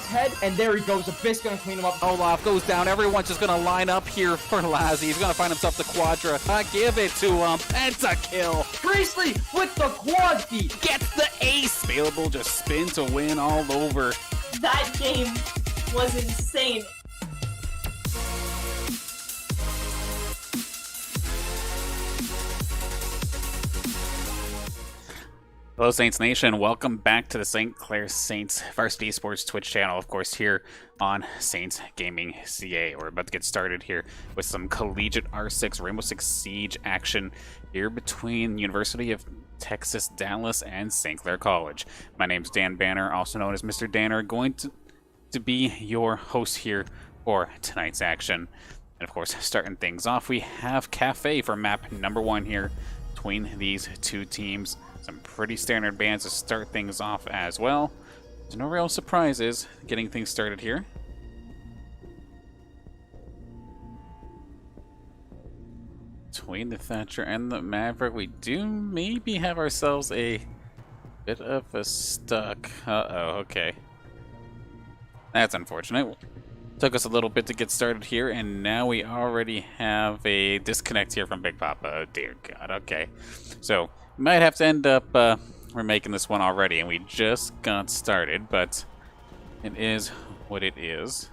Head, and there he goes. Abyss gonna clean him up. Olaf goes down. Everyone's just gonna line up here for Lazzy. He's gonna find himself the Quadra. Give it to him. Pentakill. Priestley with the quad feet. Gets the ace. Available, just spin to win all over. That game was insane. Hello Saints Nation, welcome back to the St. Clair Saints Varsity Esports Twitch channel, of course here on Saints Gaming CA. We're about to get started here with some CollegiateR6 Rainbow Six Siege action here between University of Texas Dallas and St. Clair College. My name's Dan Banner, also known as Mr. Danner, going to be your host here for tonight's action. And of course, starting things off, we have Cafe for map number 1 here between these two teams. Some pretty standard bans to start things off as well. There's no real surprises getting things started here. Between the Thatcher and the Maverick, we do maybe have ourselves a bit of a stuck. Uh-oh, okay. That's unfortunate. Took us a little bit to get started here, and now we already have a disconnect here from Big Papa. Oh dear God, okay. So, might have to end up remaking this one already, and we just got started, but it is what it is.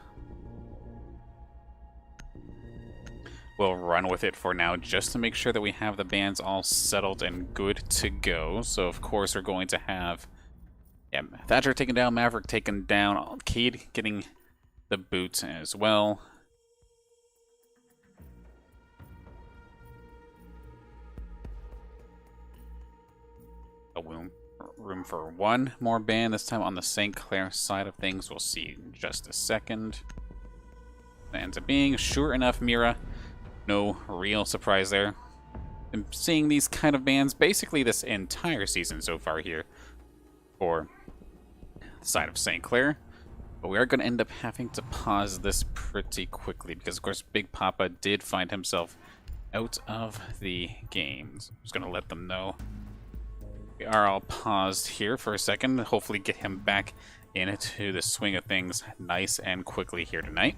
We'll run with it for now just to make sure that we have the bans all settled and good to go. So, of course, we're going to have Thatcher taken down, Maverick taken down, Cade getting the boot as well. A room for one more ban, this time on the St. Clair side of things. We'll see in just a second. That ends up being, sure enough, Mira. No real surprise there. Been seeing these kind of bans basically this entire season so far here for the side of St. Clair. But we are going to end up having to pause this pretty quickly because, of course, Big Papa did find himself out of the game. So I'm just going to let them know. We are all paused here for a second. Hopefully get him back into the swing of things nice and quickly here tonight.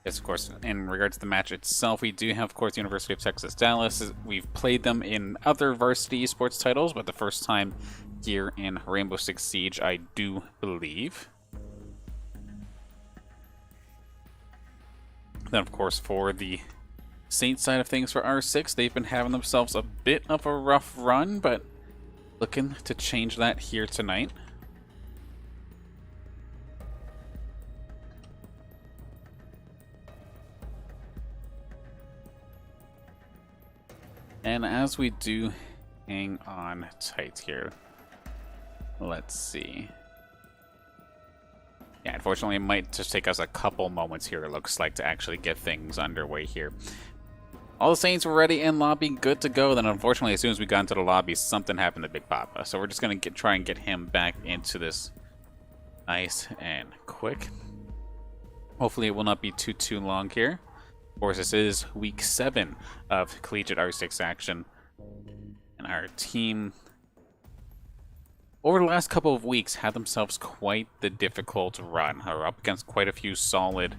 Yes, of course, in regards to the match itself, we do have, of course, University of Texas Dallas. We've played them in other varsity esports titles, but the first time here in Rainbow Six Siege, I do believe. Then, of course, for the Saints side of things for R6, they've been having themselves a bit of a rough run, but looking to change that here tonight. And as we do hang on tight here, let's see. Yeah, unfortunately, it might just take us a couple moments here, it looks like, to actually get things underway here. All the Saints were ready in lobby, good to go. Then, unfortunately, as soon as we got into the lobby, something happened to Big Papa. So we're just going to try and get him back into this nice and quick. Hopefully, it will not be too long here. Of course, this is week 7 of CollegiateR6 action. And our team, over the last couple of weeks, had themselves quite the difficult run. We're up against quite a few solid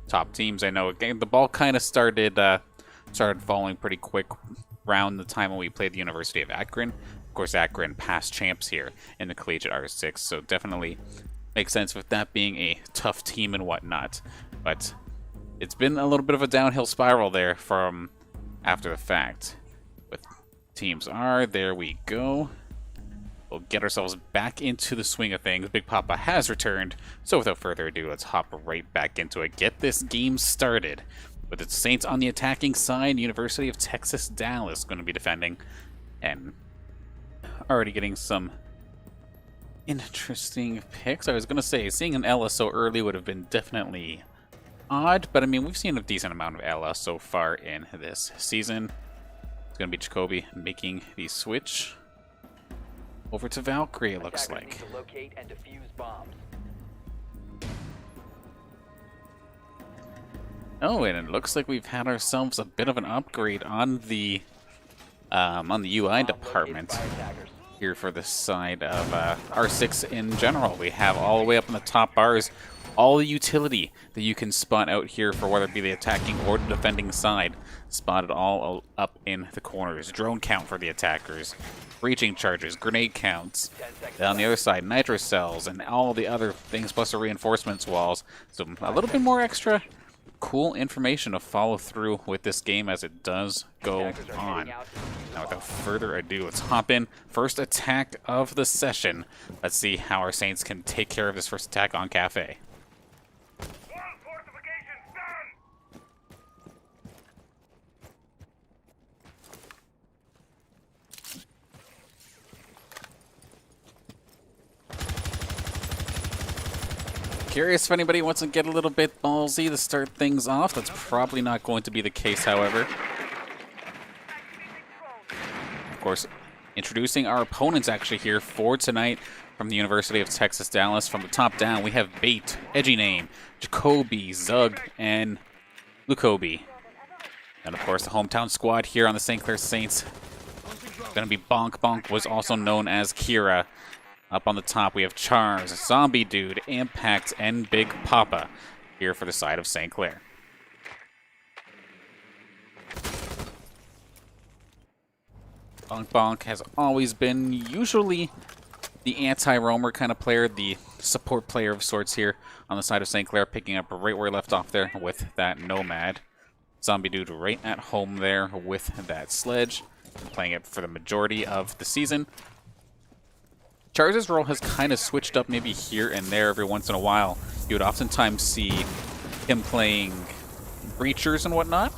top teams. I know the ball kind of started falling pretty quick around the time when we played the University of Akron. Of course, Akron past champs here in the CollegiateR6, so definitely makes sense with that being a tough team and whatnot. But it's been a little bit of a downhill spiral there from after the fact. With teams R, there we go. We'll get ourselves back into the swing of things. Big Papa has returned, so without further ado, let's hop right back into it. Get this game started. With the Saints on the attacking side, University of Texas Dallas going to be defending. And already getting some interesting picks. I was going to say, seeing an Ella so early would have been definitely odd, but I mean, we've seen a decent amount of Ella so far in this season. It's going to be Jacoby making the switch over to Valkyrie, it looks like. To locate and defuse bombs. Oh, and it looks like we've had ourselves a bit of an upgrade on the UI department here for the side of R6 in general. We have all the way up in the top bars all the utility that you can spot out here for whether it be the attacking or the defending side. Spotted all up in the corners. Drone count for the attackers. Breaching charges, grenade counts. Then on the other side, nitro cells and all the other things plus the reinforcements walls. So a little bit more extra cool information to follow through with this game as it does go on. Now without further ado, let's hop in. First attack of the session. Let's see how our Saints can take care of this first attack on Cafe. Curious if anybody wants to get a little bit ballsy to start things off. That's probably not going to be the case, however. Of course, introducing our opponents actually here for tonight from the University of Texas Dallas. From the top down, we have Bait, Edgy Name, Jacoby, Zug, and Lukobi. And of course, the hometown squad here on the St. Clair Saints. Going to be Bonk. Bonk was also known as Kira. Up on the top, we have Charles, Zombie Dude, Impact, and Big Papa here for the side of St. Clair. Bonk Bonk has always been usually the anti-roamer kind of player, the support player of sorts here on the side of St. Clair, picking up right where he left off there with that Nomad. Zombie Dude right at home there with that Sledge, playing it for the majority of the season. Charles' role has kind of switched up maybe here and there every once in a while. You would oftentimes see him playing Breachers and whatnot,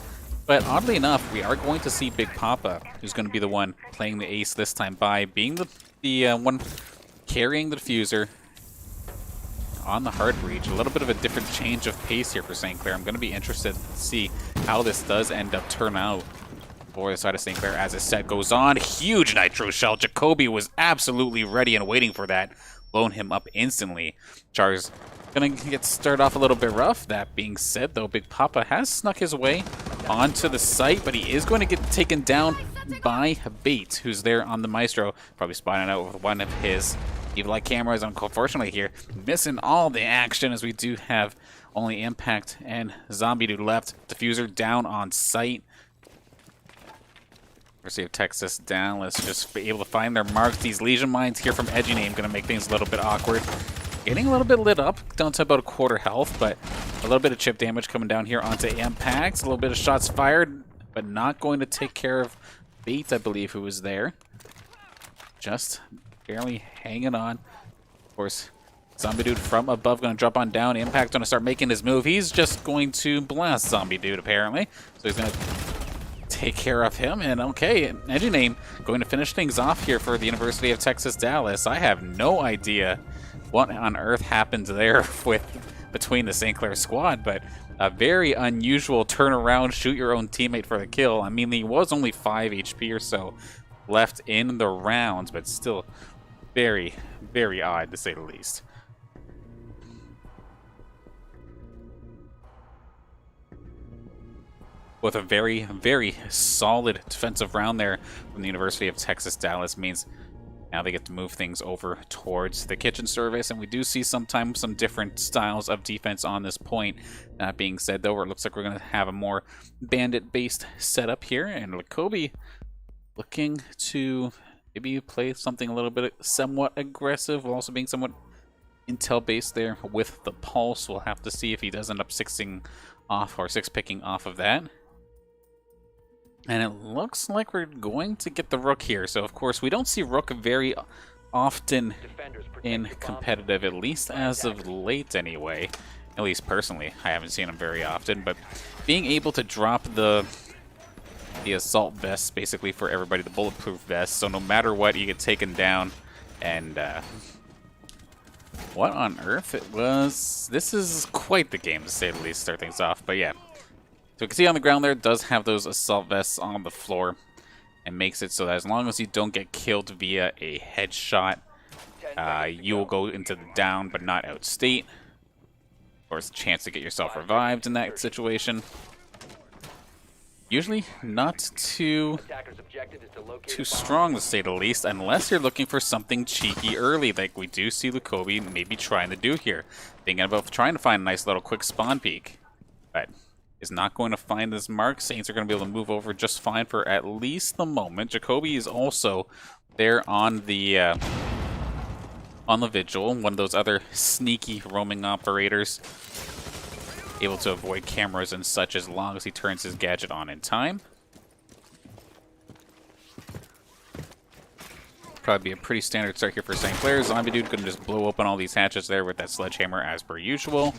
but oddly enough, we are going to see Big Papa, who's going to be the one playing the ace this time by being the one carrying the diffuser on the hard breach. A little bit of a different change of pace here for St. Clair. I'm going to be interested to see how this does end up turn out for the side of St. Clair as the set goes on. Huge nitro shell. Jacoby was absolutely ready and waiting for that. blown him up instantly. Char's gonna get started off a little bit rough. That being said, though, Big Papa has snuck his way onto the site, but he is going to get taken down by Bait, who's there on the Maestro, probably spotting out with one of his evil eye cameras. Unfortunately here, missing all the action as we do have only Impact and Zombie Dude left. Diffuser down on site. University of Texas Dallas just be able to find their marks. These Legion Mines here from Edgy Name going to make things a little bit awkward. Getting a little bit lit up, down to about a quarter health, but a little bit of chip damage coming down here onto Impact. A little bit of shots fired, but not going to take care of Bait, I believe, who was there. Just barely hanging on. Of course, Zombie Dude from above going to drop on down. Impact going to start making his move. He's just going to blast Zombie Dude, apparently. So he's going to take care of him. And okay, Edgy Name going to finish things off here for the University of Texas Dallas. I have no idea what on earth happened there between the St. Clair squad, but a very unusual turnaround, shoot your own teammate for the kill. I mean, he was only 5 HP or so left in the rounds, but still very, very odd to say the least. With a very, very solid defensive round there from the University of Texas Dallas means now they get to move things over towards the kitchen service, and we do see sometimes some different styles of defense on this point. That being said, though, it looks like we're going to have a more bandit-based setup here, and Lakobe looking to maybe play something a little bit somewhat aggressive, while also being somewhat intel-based there with the pulse. We'll have to see if he does end up six-picking off of that. And it looks like we're going to get the Rook here. So, of course, we don't see Rook very often in competitive, at least as of late anyway. At least personally, I haven't seen him very often. But being able to drop the assault vest, basically for everybody, the bulletproof vest, so no matter what, you get taken down. And what on earth it was? This is quite the game, to say the least, start things off. But yeah. So you can see on the ground there, it does have those assault vests on the floor, and makes it so that as long as you don't get killed via a headshot, you will go into the down but not outstate. Of course, a chance to get yourself revived in that situation. Usually not too strong, to say the least, unless you're looking for something cheeky early, like we do see Lakobe maybe trying to do here. Thinking about trying to find a nice little quick spawn peek. But is not going to find this mark. Saints are going to be able to move over just fine for at least the moment. Jacoby is also there on the vigil, one of those other sneaky roaming operators, able to avoid cameras and such as long as he turns his gadget on in time. Probably be a pretty standard start here for St. Clair. Zombie Dude going to just blow open all these hatches there with that sledgehammer as per usual.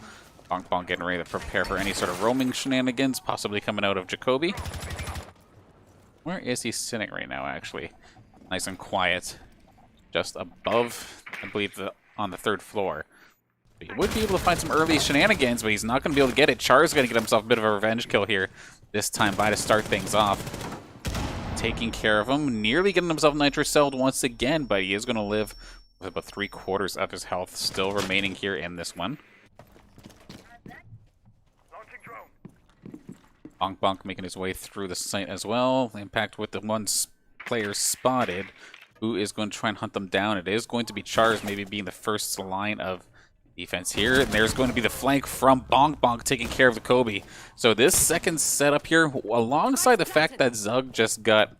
Bonk Bonk getting ready to prepare for any sort of roaming shenanigans, possibly coming out of Jacoby. Where is he sitting right now, actually? Nice and quiet. Just above, I believe, on the 3rd floor. He would be able to find some early shenanigans, but he's not going to be able to get it. Char's going to get himself a bit of a revenge kill here this time by to start things off. Taking care of him, nearly getting himself nitro-celled once again, but he is going to live with about 3/4 of his health still remaining here in this one. Bonk Bonk making his way through the site as well. Impact with the one player spotted, who is going to try and hunt them down. It is going to be Char's maybe being the first line of defense here. And there's going to be the flank from Bonk Bonk taking care of the Kobe. So this second setup here, alongside the fact that Zug just got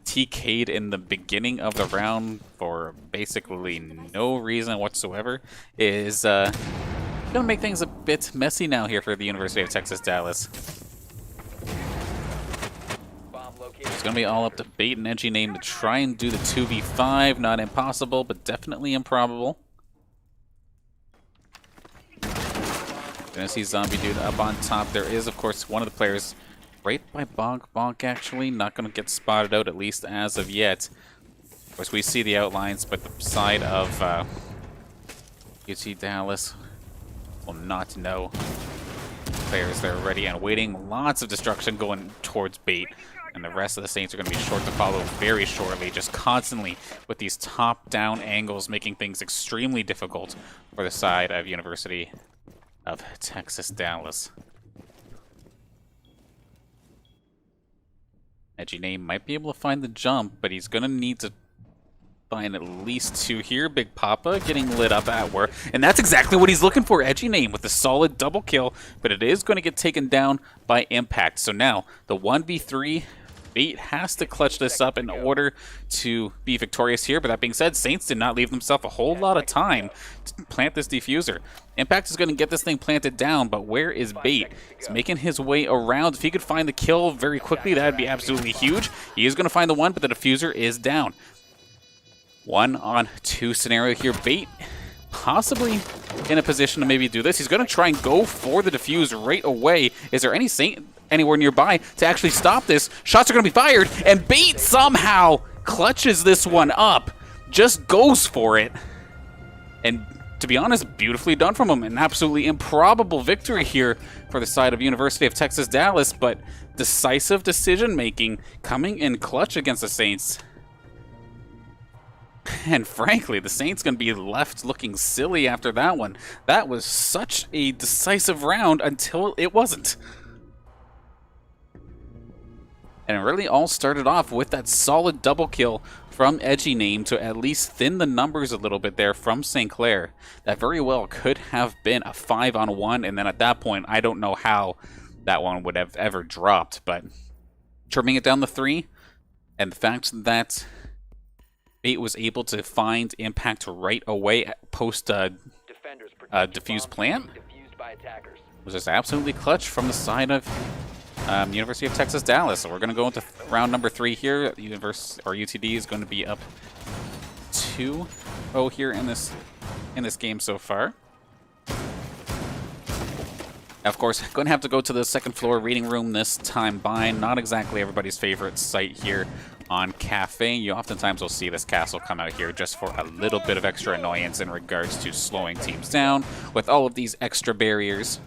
TK'd in the beginning of the round for basically no reason whatsoever, is going to make things a bit messy now here for the University of Texas Dallas. It's going to be all up to Bait and Edgy Name to try and do the 2v5. Not impossible, but definitely improbable. Gonna see Zombie Dude up on top. There is, of course, one of the players right by Bonk Bonk, actually. Not going to get spotted out, at least as of yet. Of course, we see the outlines, but the side of UT Dallas will not know. Players there ready and waiting. Lots of destruction going towards Bait. And the rest of the Saints are going to be short to follow very shortly, just constantly with these top-down angles, making things extremely difficult for the side of University of Texas Dallas. Edgy Name might be able to find the jump, but he's going to need to find at least two here. Big Papa getting lit up at work. And that's exactly what he's looking for, Edgy Name, with a solid double kill. But it is going to get taken down by Impact. So now, the 1v3, Bait has to clutch this up in order to be victorious here. But that being said, Saints did not leave themselves a whole lot of time to plant this diffuser. Impact is going to get this thing planted down, but where is Bait? He's making his way around. If he could find the kill very quickly, that would be absolutely huge. He is going to find the one, but the diffuser is down. 1-on-2 scenario here. Bait possibly in a position to maybe do this. He's going to try and go for the diffuse right away. Is there any Saint anywhere nearby to actually stop this? Shots are going to be fired, and Bait somehow clutches this one up. Just goes for it. And to be honest, beautifully done from him. An absolutely improbable victory here for the side of University of Texas Dallas, but decisive decision-making coming in clutch against the Saints. And frankly, the Saints going to be left looking silly after that one. That was such a decisive round until it wasn't. And it really all started off with that solid double kill from Edgy Name to at least thin the numbers a little bit there from St. Clair. That very well could have been a 5-on-1, and then at that point, I don't know how that one would have ever dropped. But trimming it down to 3, and the fact that Bait was able to find Impact right away post diffuse plant was just absolutely clutch from the side of University of Texas Dallas. So we're going to go into round number 3 here. UTD is going to be up 2-0 here in this game so far. Of course, going to have to go to the second floor reading room this time by. Not exactly everybody's favorite site here on Cafe. You oftentimes will see this castle come out here just for a little bit of extra annoyance in regards to slowing teams down with all of these extra barriers.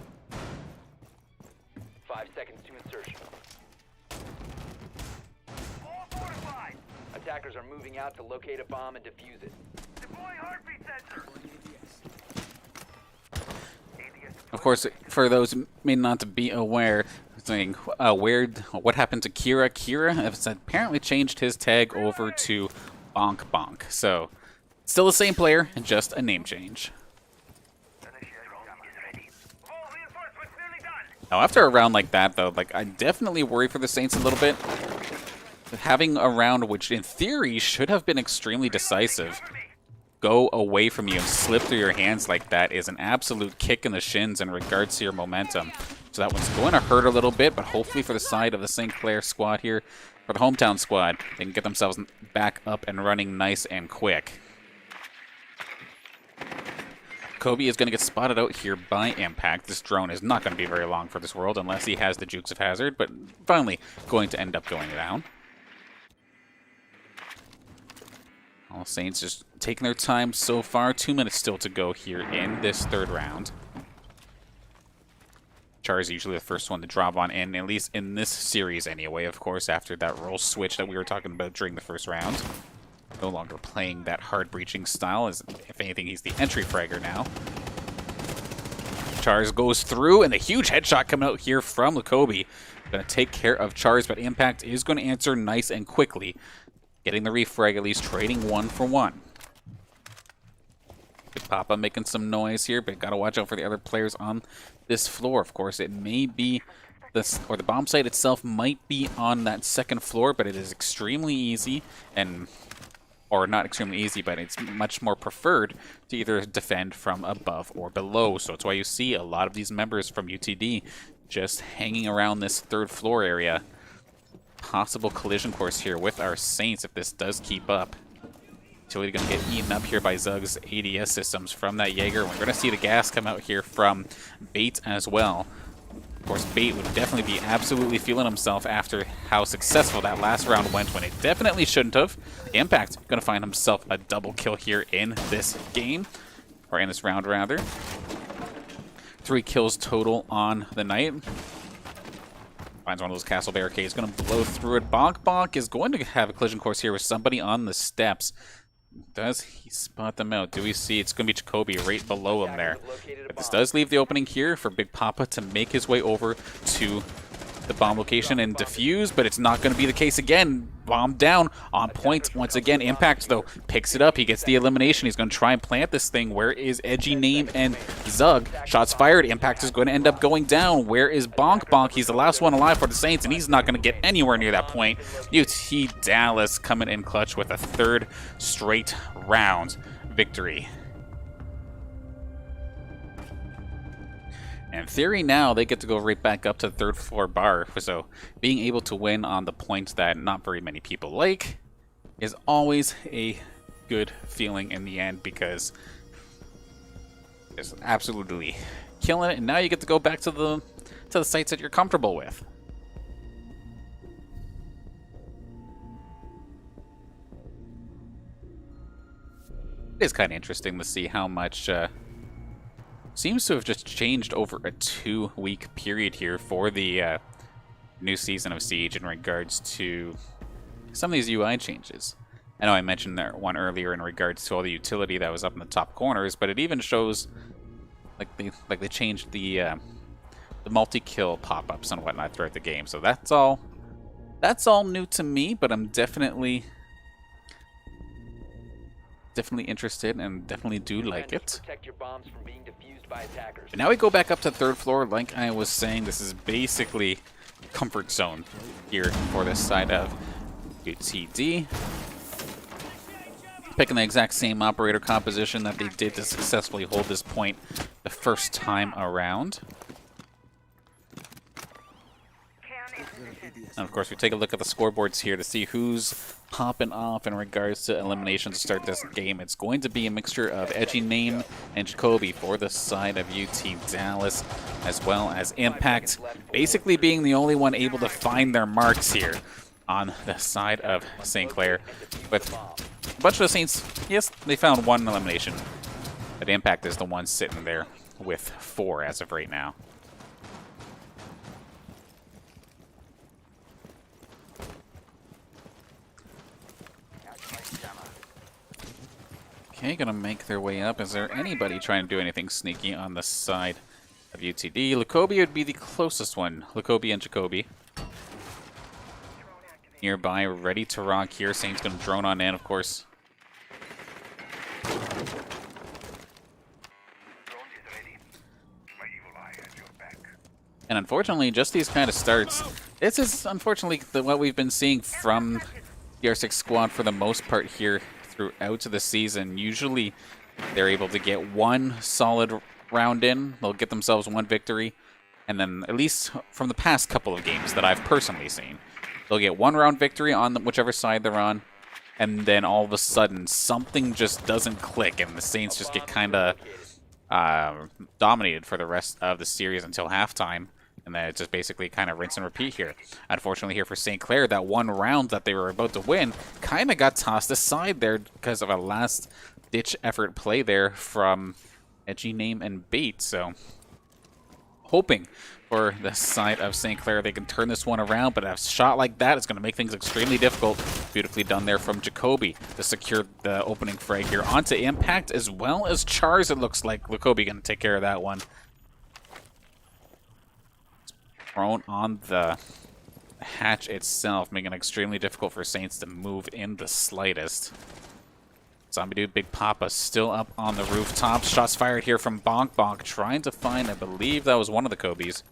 5 seconds to insertion. Attackers are moving out to locate a bomb and defuse it. Deploying heartbeat sensor. Of course, for those who may not be aware, saying what happened to Kira? Kira has apparently changed his tag over to Bonk Bonk. So, still the same player, and just a name change. Now, after a round like that, though, I definitely worry for the Saints a little bit. Having a round which, in theory, should have been extremely decisive go away from you and slip through your hands like that is an absolute kick in the shins in regards to your momentum. So that one's going to hurt a little bit, but hopefully for the side of the St. Clair squad here, for the hometown squad, they can get themselves back up and running nice and quick. Kobe is going to get spotted out here by Impact. This drone is not going to be very long for this world unless he has the Jukes of Hazard, but finally going to end up going down. All Saints just taking their time so far. 2 minutes still to go here in this third round. Char is usually the first one to drop on in, at least in this series anyway, of course, after that role switch that we were talking about during the first round. No longer playing that hard breaching style, as if anything, he's the entry fragger now. Chars goes through, and the huge headshot coming out here from Lakobe. Going to take care of Chars, but Impact is going to answer nice and quickly. Getting the refrag, at least trading 1 for 1. Big Papa making some noise here, but got to watch out for the other players on this floor. Of course, it may be this, or the bomb site itself might be on that second floor, but it is extremely easy and, or not extremely easy, but it's much more preferred to either defend from above or below. So it's why you see a lot of these members from UTD just hanging around this third floor area. Possible collision course here with our Saints if this does keep up. Utility going to get eaten up here by Zug's ADS systems from that Jaeger. We're going to see the gas come out here from Bait as well. Of course, Bait would definitely be absolutely feeling himself after how successful that last round went when it definitely shouldn't have. Impact going to find himself a double kill here in this game, or in this round rather. 3 kills total on the night. Finds one of those castle barricades, going to blow through it. Bonk Bonk is going to have a collision course here with somebody on the steps. Does he spot them out? Do we see? It's going to be Jacoby right below him there. But this does leave the opening here for Big Papa to make his way over to the bomb location and defuse, but it's not going to be the case again. Bomb down on point once again. Impact, though, picks it up. He gets the elimination. He's going to try and plant this thing. Where is Edgy Name and Zug? Shots fired. Impact is going to end up going down. Where is Bonk Bonk? He's the last one alive for the Saints, and he's not going to get anywhere near that point. UT Dallas coming in clutch with a third straight round victory. In theory, now they get to go right back up to the third floor bar. So being able to win on the points that not very many people like is always a good feeling in the end, because it's absolutely killing it. And now you get to go back to the sites that you're comfortable with. It is kind of interesting to see how much seems to have just changed over a 2-week period here for the new season of Siege in regards to some of these UI changes. I know I mentioned that one earlier in regards to all the utility that was up in the top corners, but it even shows like they changed the multi-kill pop-ups and whatnot throughout the game. So that's all new to me, but I'm definitely interested and definitely do like it. But now we go back up to third floor. Like I was saying, this is basically comfort zone here for this side of UTD. Picking the exact same operator composition that they did to successfully hold this point the first time around. And of course, we take a look at the scoreboards here to see who's popping off in regards to elimination to start this game. It's going to be a mixture of Edgy Name and Jacoby for the side of UT Dallas, as well as Impact basically being the only one able to find their marks here on the side of St. Clair. With a bunch of the Saints, yes, they found one elimination, but Impact is the one sitting there with 4 as of right now. Okay, gonna make their way up. Is there anybody trying to do anything sneaky on the side of UTD? Lukobi would be the closest one. Lukobi and Jacoby. Nearby, ready to rock here. Saint's gonna drone on in, of course. And unfortunately, just these kind of starts. This is unfortunately what we've been seeing from the R6 squad for the most part here throughout the season. Usually they're able to get one solid round in. They'll get themselves one victory. And then, at least from the past couple of games that I've personally seen, they'll get one round victory on whichever side they're on. And then all of a sudden, something just doesn't click, and the Saints just get kind of dominated for the rest of the series until halftime. And then it's just basically kind of rinse and repeat here. Unfortunately here for St. Clair, that one round that they were about to win kind of got tossed aside there because of a last-ditch effort play there from Edgy Name and Bait. So hoping for the side of St. Clair they can turn this one around, but a shot like that is going to make things extremely difficult. Beautifully done there from Jacoby to secure the opening frag here onto Impact, as well as Chars. It looks like Jacoby going to take care of that one. Thrown on the hatch itself, making it extremely difficult for Saints to move in the slightest. Zombie Dude Big Papa still up on the rooftop. Shots fired here from Bonk Bonk, trying to find, I believe that was one of the Kobe's.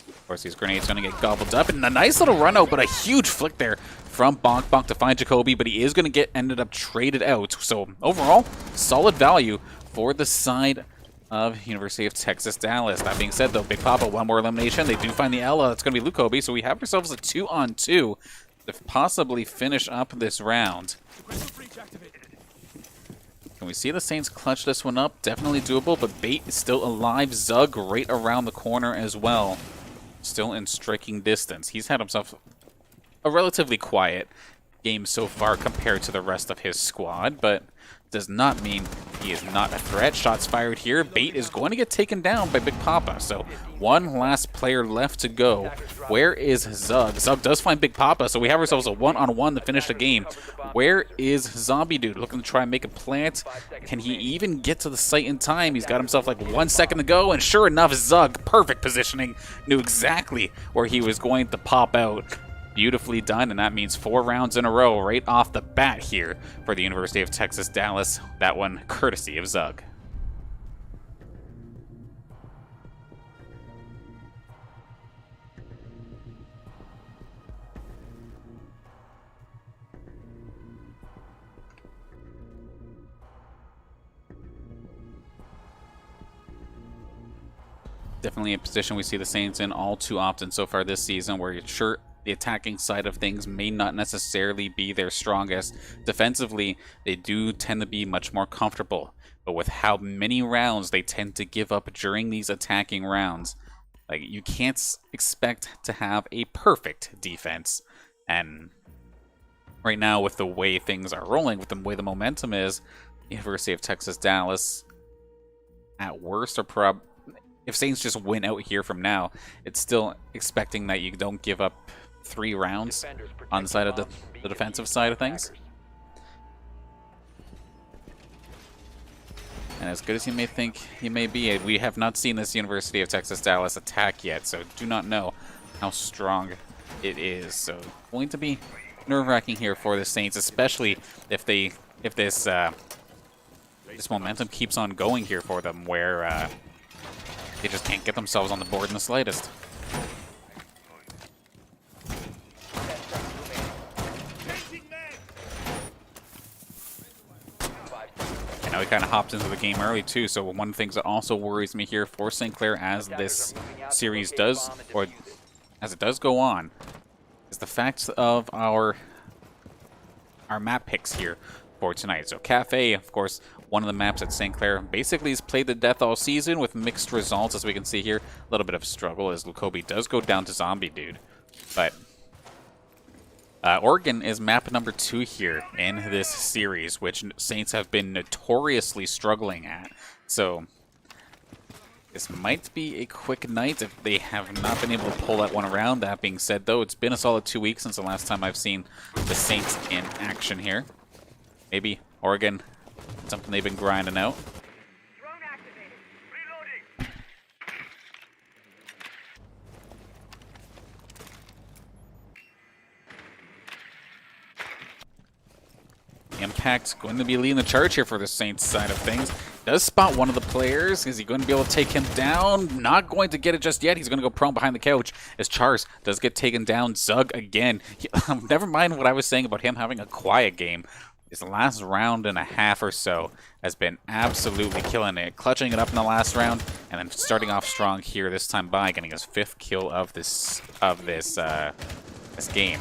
Of course, these grenades going to get gobbled up, and a nice little run out, but a huge flick there from Bonk Bonk to find Jacoby, but he is going to get ended up traded out. So overall, solid value for the side of University of Texas Dallas. That being said, though, Big Papa, one more elimination. They do find the Ella. It's going to be Lukobi, so we have ourselves a 2-on-2 to possibly finish up this round. Can we see the Saints clutch this one up? Definitely doable, but Bait is still alive. Zug right around the corner as well. Still in striking distance. He's had himself a relatively quiet game so far compared to the rest of his squad, but does not mean he is not a threat. Shots fired here. Bait is going to get taken down by Big Papa. So one last player left to go. Where is Zug? Zug does find Big Papa, so we have ourselves a one-on-one to finish the game. Where is Zombie Dude? Looking to try and make a plant. Can he even get to the site in time? He's got himself like 1 second to go, and sure enough, Zug, perfect positioning, knew exactly where he was going to pop out. Beautifully done, and that means 4 rounds in a row right off the bat here for the University of Texas Dallas. That one courtesy of Zug. Definitely a position we see the Saints in all too often so far this season, where you're sure the attacking side of things may not necessarily be their strongest. Defensively, they do tend to be much more comfortable, but with how many rounds they tend to give up during these attacking rounds, like, you can't expect to have a perfect defense. And right now, with the way things are rolling, with the way the momentum is, University of Texas Dallas, at worst, are if Saints just win out here from now, it's still expecting that you don't give up 3 rounds on the side of the defensive side of things. And as good as you may think he may be, we have not seen this University of Texas Dallas attack yet, so do not know how strong it is. So going to be nerve-wracking here for the Saints, especially if this momentum keeps on going here for them, where they just can't get themselves on the board in the slightest. And now he kind of hopped into the game early too, so one of the things that also worries me here for St. Clair as this series does, or as it does go on, is the fact of our map picks here for tonight. So Cafe, of course, one of the maps at St. Clair basically has played to death all season with mixed results, as we can see here. A little bit of struggle as Lukobi does go down to Zombie Dude. But Oregon is map number 2 here in this series, which Saints have been notoriously struggling at. So this might be a quick night if they have not been able to pull that one around. That being said, though, it's been a solid 2 weeks since the last time I've seen the Saints in action here. Maybe Oregon, something they've been grinding out. Drone activated. Reloading. Impact's going to be leading the charge here for the Saints side of things. Does spot one of the players. Is he going to be able to take him down? Not going to get it just yet. He's going to go prone behind the couch as Chars does get taken down. Zug again. Never mind what I was saying about him having a quiet game. His last round and a half or so has been absolutely killing it. Clutching it up in the last round and then starting off strong here this time by getting his 5th kill of this game.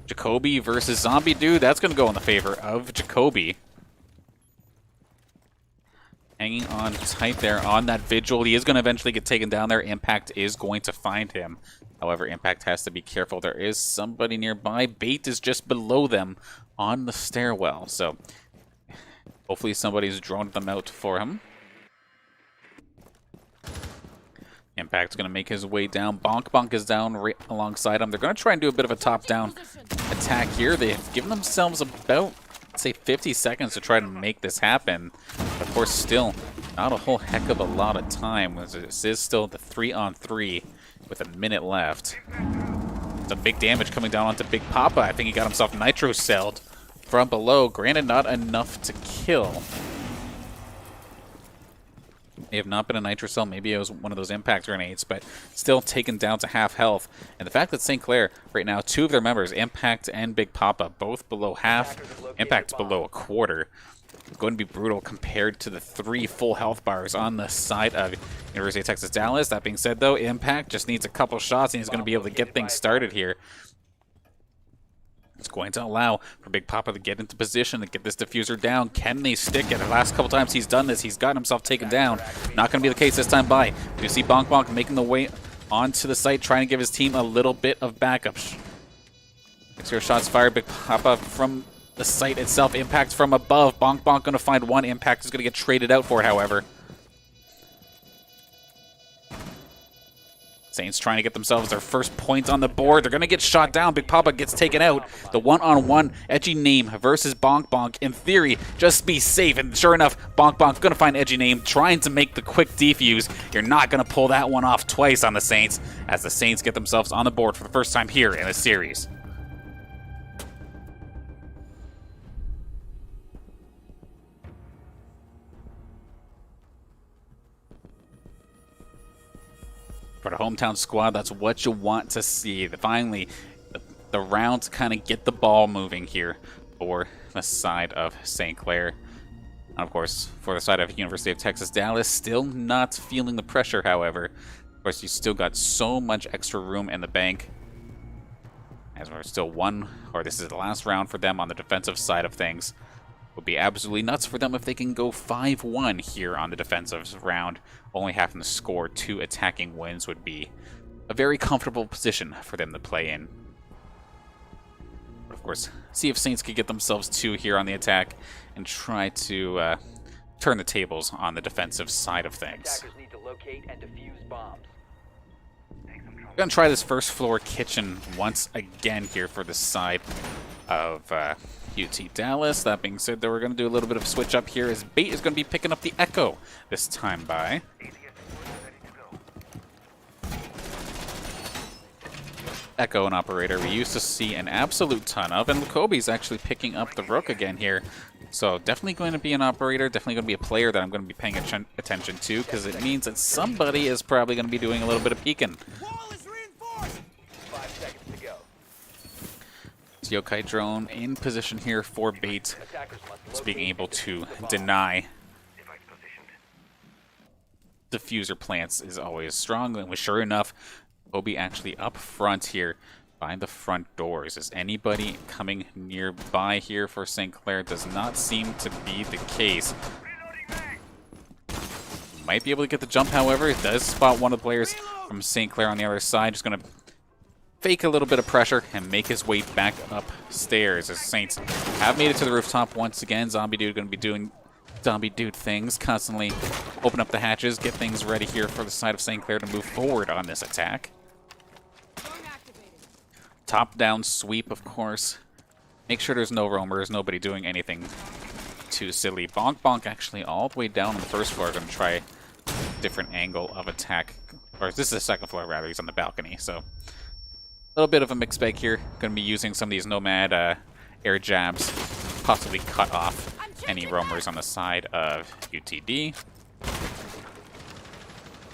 Jacoby versus Zombie Dude. That's going to go in the favor of Jacoby. Hanging on tight there on that vigil. He is going to eventually get taken down there. Impact is going to find him. However, Impact has to be careful. There is somebody nearby. Bait is just below them on the stairwell. So hopefully somebody's droned them out for him. Impact's going to make his way down. Bonk is down right alongside him. They're going to try and do a bit of a top-down attack here. They have given themselves about, say, 50 seconds to try to make this happen. Of course, still not a whole heck of a lot of time. This is still the 3-on-3 with a minute left. Some big damage coming down onto Big Papa. I think he got himself nitro celled from below. Granted, not enough to kill. May have not been a nitro cell. Maybe it was one of those impact grenades, but still taken down to half health. And the fact that St. Clair, right now, 2 of their members, Impact and Big Papa, both below half. Impact's below a quarter. It's going to be brutal compared to the 3 full health bars on the side of University of Texas Dallas. That being said, though, Impact just needs a couple shots, and he's going to be able to get things started here. It's going to allow for Big Papa to get into position to get this diffuser down. Can they stick it? The last couple times he's done this, he's gotten himself taken down. Not going to be the case this time by. You see Bonk making the way onto the site, trying to give his team a little bit of backup. 6 shots fired. Big Papa from the site itself. Impact from above. Bonk Bonk going to find one. Impact is going to get traded out for it, however. Saints trying to get themselves their first point on the board. They're going to get shot down. Big Papa gets taken out. The one-on-one Edgy Name versus Bonk Bonk. In theory, just be safe. And sure enough, Bonk Bonk going to find Edgy Name, trying to make the quick defuse. You're not going to pull that one off twice on the Saints, as the Saints get themselves on the board for the first time here in the series. For the hometown squad, that's what you want to see. Finally, the round to kind of get the ball moving here for the side of St. Clair. And of course, for the side of University of Texas Dallas, still not feeling the pressure, however. Of course, you still got so much extra room in the bank. As we're still this is the last round for them on the defensive side of things. Would be absolutely nuts for them if they can go 5-1 here on the defensive round. Only having to score 2 attacking wins would be a very comfortable position for them to play in. But of course, see if Saints could get themselves 2 here on the attack and try to turn the tables on the defensive side of things. Attackers need to locate and defuse bombs. We're going to try this first floor kitchen once again here for the side of UT Dallas. That being said, though, we're going to do a little bit of switch up here as Bait is going to be picking up the Echo this time by. Echo, an operator we used to see an absolute ton of, and Kobe's actually picking up the Rook again here. So definitely going to be an operator, definitely going to be a player that I'm going to be paying attention to, because it means that somebody is probably going to be doing a little bit of peeking. 5 seconds to go. Yokai drone in position here for Bait. Attackers must Just locate being able and to defuse the bomb. deny diffuser plants is always strong. And sure enough, Obi actually up front here by the front doors. Is anybody coming nearby here for St. Clair? Does not seem to be the case. Might be able to get the jump, however. It does spot one of the players from St. Clair on the other side. Just going to fake a little bit of pressure and make his way back upstairs as Saints have made it to the rooftop once again. Zombie Dude going to be doing Zombie Dude things, constantly open up the hatches, get things ready here for the side of St. Clair to move forward on this attack. Top-down sweep, of course. Make sure there's no roamers, nobody doing anything too silly. Bonk Bonk actually all the way down on the first floor. Going to try a different angle of attack. Or this is the second floor, rather. He's on the balcony, so... a little bit of a mixed bag here. Going to be using some of these Nomad air jabs, possibly cut off any roamers on the side of UTD.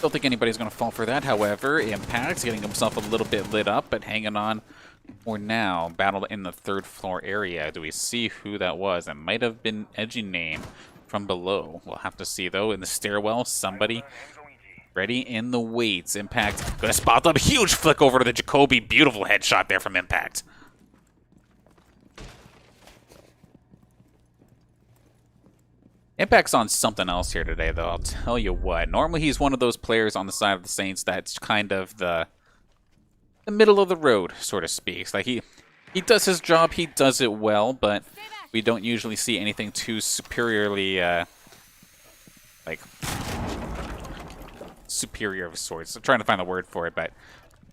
Don't think anybody's going to fall for that, however. Impact's getting himself a little bit lit up, but hanging on for now. Battle in the third floor area. Do we see who that was? It might have been Edgy Name from below. We'll have to see, though. In the stairwell, somebody ready in the weights. Impact going to spot up. Huge flick over to the Jacoby. Beautiful headshot there from Impact. Impact's on something else here today, though. I'll tell you what. Normally, he's one of those players on the side of the Saints that's kind of the middle of the road, so to speak. Like he does his job, he does it well, but we don't usually see anything too superiorly, like superior of sorts. I'm trying to find the word for it, but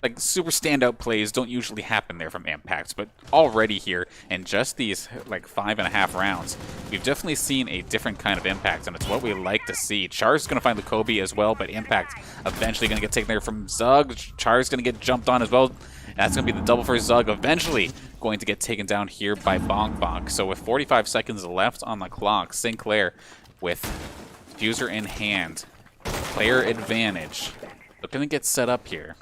like super standout plays don't usually happen there from Impacts. But already here in just these like 5.5 rounds, we've definitely seen a different kind of Impact, and it's what we like to see. Char's going to find the Kobe as well, but Impact eventually going to get taken there from Zug. Char's going to get jumped on as well. That's going to be the double for Zug, eventually going to get taken down here by Bonk Bonk. So with 45 seconds left on the clock, St. Clair with diffuser in hand, player advantage, looking to get set up here.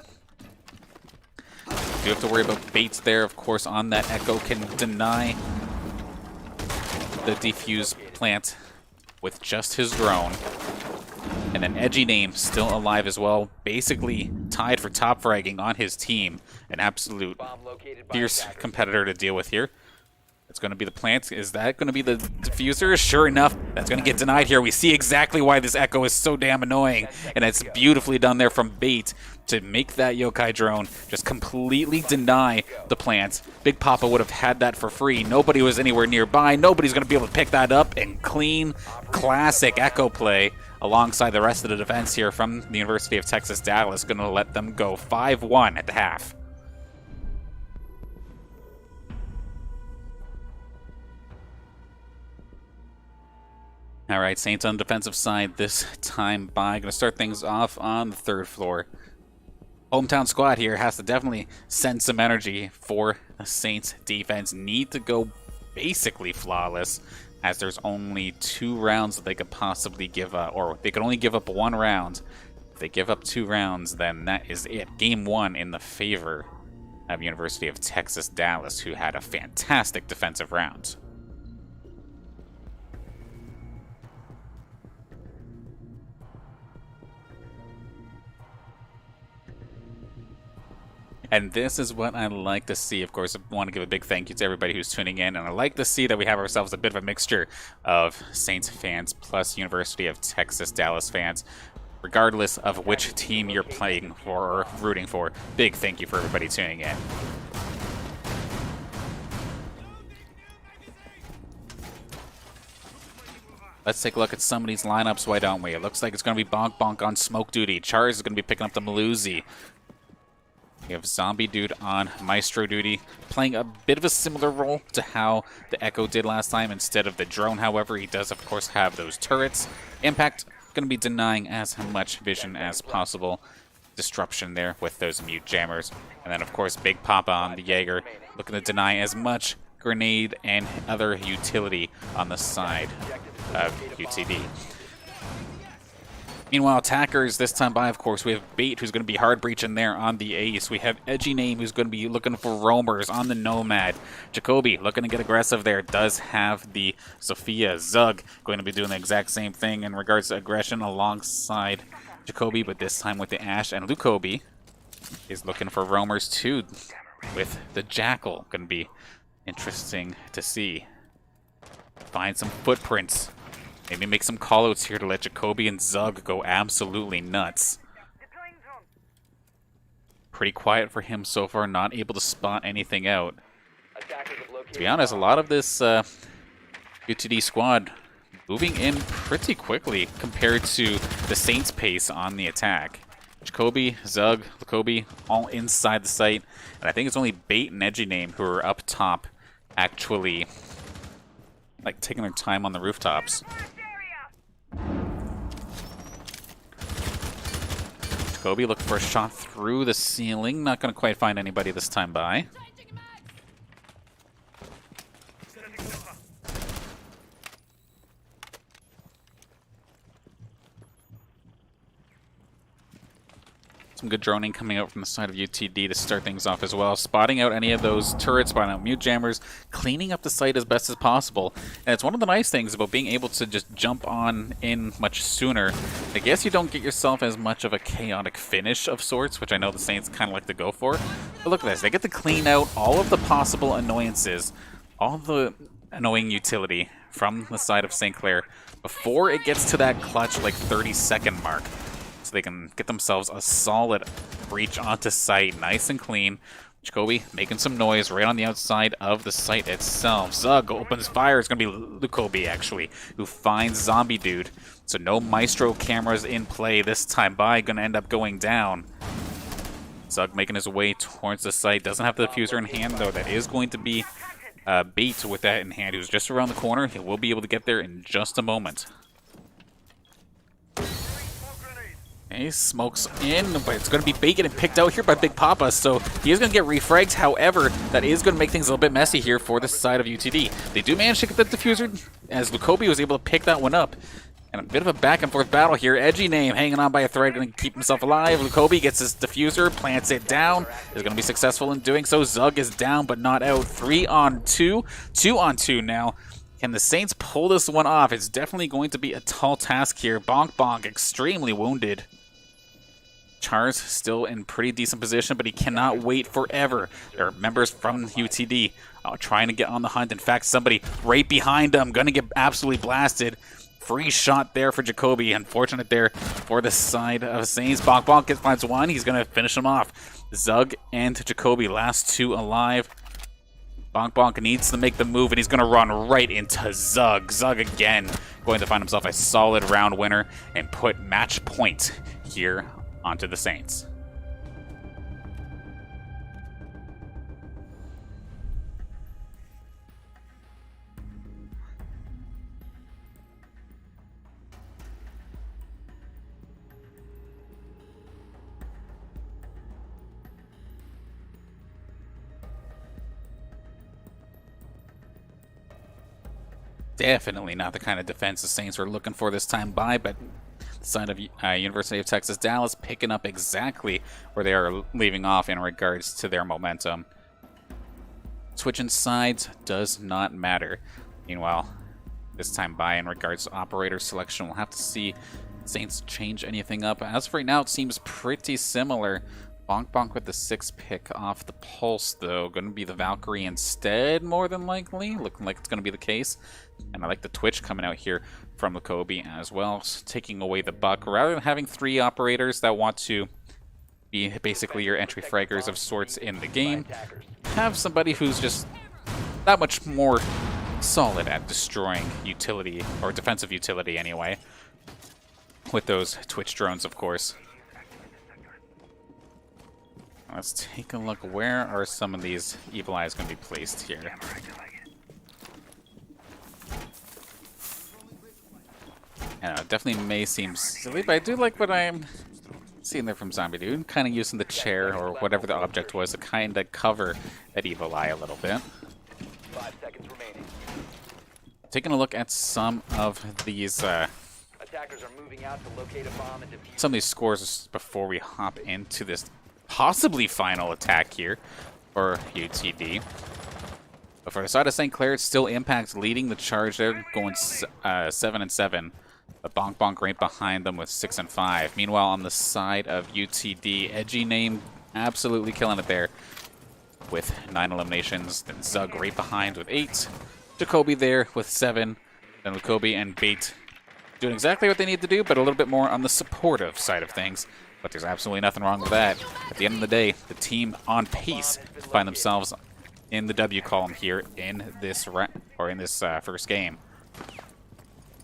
You have to worry about Bates there, of course, on that Echo. Can deny the defuse plant with just his drone. And an Edgy Name still alive as well. Basically tied for top fragging on his team. An absolute Bomb located by fierce attackers. competitor to deal with here. It's going to be the plant. Is that going to be the diffuser? Sure enough, that's going to get denied here. We see exactly why this echo is so damn annoying, and it's beautifully done there from Bait to make that yokai drone just completely deny the plant. Big Papa would have had that for free. Nobody was anywhere nearby. Nobody's going to be able to pick that up, and clean, classic echo play alongside the rest of the defense here from the University of Texas Dallas. Going to let them go 5-1 at the half. All right, Saints on the defensive side this time by. Going to start things off on the third floor. Hometown squad here has to definitely send some energy for the Saints defense. Need to go basically flawless, as there's only 2 rounds that they could possibly give up, or they could only give up 1 round. If they give up 2 rounds, then that is it. Game 1 in the favor of University of Texas Dallas, who had a fantastic defensive round. And this is what I like to see. Of course, I want to give a big thank you to everybody who's tuning in. And I like to see that we have ourselves a bit of a mixture of Saints fans plus University of Texas Dallas fans, regardless of which team you're playing for or rooting for. Big thank you for everybody tuning in. Let's take a look at some of these lineups, why don't we? It looks like it's going to be Bonk Bonk on smoke duty. Charles is going to be picking up the Maluzi. We have Zombie Dude on Maestro duty, playing a bit of a similar role to how the Echo did last time. Instead of the drone, however, he does, of course, have those turrets. Impact, going to be denying as much vision as possible. Disruption there with those mute jammers. And then, of course, Big Papa on the Jaeger, looking to deny as much grenade and other utility on the side of UTD. Meanwhile, attackers this time by, of course, we have Bait, who's going to be hard breaching there on the Ace. We have Edgy Name, who's going to be looking for roamers on the Nomad. Jacoby looking to get aggressive there, does have the Sophia. Zug going to be doing the exact same thing in regards to aggression alongside Jacoby, but this time with the Ash. And Lukobi is looking for roamers too with the Jackal. Going to be interesting to see. Find some footprints. Maybe make some callouts here to let Jacoby and Zug go absolutely nuts. Pretty quiet for him so far, not able to spot anything out. To be honest, a lot of this UTD squad moving in pretty quickly compared to the Saints' pace on the attack. Jacoby, Zug, Jacoby, all inside the site. And I think it's only Bait and Edgy Name who are up top, actually like taking their time on the rooftops. Jacoby looking for a shot through the ceiling. Not going to quite find anybody this time by. Some good droning coming out from the side of UTD to start things off as well. Spotting out any of those turrets, spotting out mute jammers, cleaning up the site as best as possible. And it's one of the nice things about being able to just jump on in much sooner. I guess you don't get yourself as much of a chaotic finish of sorts, which I know the Saints kind of like to go for. But look at this. They get to clean out all of the possible annoyances, all the annoying utility from the side of St. Clair before it gets to that clutch like 30-second mark. So they can get themselves a solid breach onto site, nice and clean. Jacoby making some noise right on the outside of the site itself. Zug opens fire. It's going to be Lukobi, actually, who finds Zombie Dude. So no Maestro cameras in play this time by. Going to end up going down. Zug making his way towards the site. Doesn't have the diffuser in hand, though. That is going to be Bait with that in hand, who's just around the corner. He will be able to get there in just a moment. Okay, smokes in, but it's going to be Bait getting picked out here by Big Papa, so he is going to get refragged. However, that is going to make things a little bit messy here for the side of UTD. They do manage to get the diffuser, as Lukobi was able to pick that one up. And a bit of a back-and-forth battle here. Edgy Name hanging on by a thread, going to keep himself alive. Lukobi gets his diffuser, plants it down. Is going to be successful in doing so. Zug is down, but not out. 3 on 2. 2 on 2 now. Can the Saints pull this one off? It's definitely going to be a tall task here. Bonk Bonk extremely wounded. Char's still in pretty decent position, but he cannot wait forever. There are members from UTD trying to get on the hunt. In fact, somebody right behind him going to get absolutely blasted. Free shot there for Jacoby. Unfortunate there for the side of Saints. Bonk finds one. He's going to finish him off. Zug and Jacoby, last two alive. Bonk needs to make the move, and he's going to run right into Zug. Zug again going to find himself a solid round winner and put match point here onto the Saints. Definitely not the kind of defense the Saints were looking for this time by, but the side of University of Texas Dallas picking up exactly where they are leaving off in regards to their momentum. Switching sides does not matter. Meanwhile, this time by in regards to operator selection, we'll have to see Saints change anything up. As of right now, it seems pretty similar. Bonk with the 6th pick off the Pulse, though. Going to be the Valkyrie instead, more than likely. Looking like it's going to be the case. And I like the Twitch coming out here from Jacoby as well, taking away the buck. Rather than having 3 operators that want to be basically your entry fraggers of sorts in the game, have somebody who's just that much more solid at destroying utility, or defensive utility anyway, with those Twitch drones, of course. Let's take a look. Where are some of these Evil Eyes going to be placed here? I don't know, definitely may seem silly, but I do like what I'm seeing there from Zombie Dude. Kind of using the chair or whatever the object was to kind of cover that Evil Eye a little bit. 5 seconds remaining. Taking a look at some of these Attackers are moving out to locate a bomb and defuse. some of these scores before we hop into this possibly final attack here for UTD. But for the side of St. Clair, it's still Impact leading the charge. They're going 7-7. But Bonk right behind them with 6 and 5. Meanwhile, on the side of UTD, Edgy Name absolutely killing it there with 9 eliminations. Then Zug right behind with 8. Jacoby there with 7. Then Jacoby and Bait doing exactly what they need to do, but a little bit more on the supportive side of things. But there's absolutely nothing wrong with that. At the end of the day, the team on pace to find themselves in the W column here in this first game.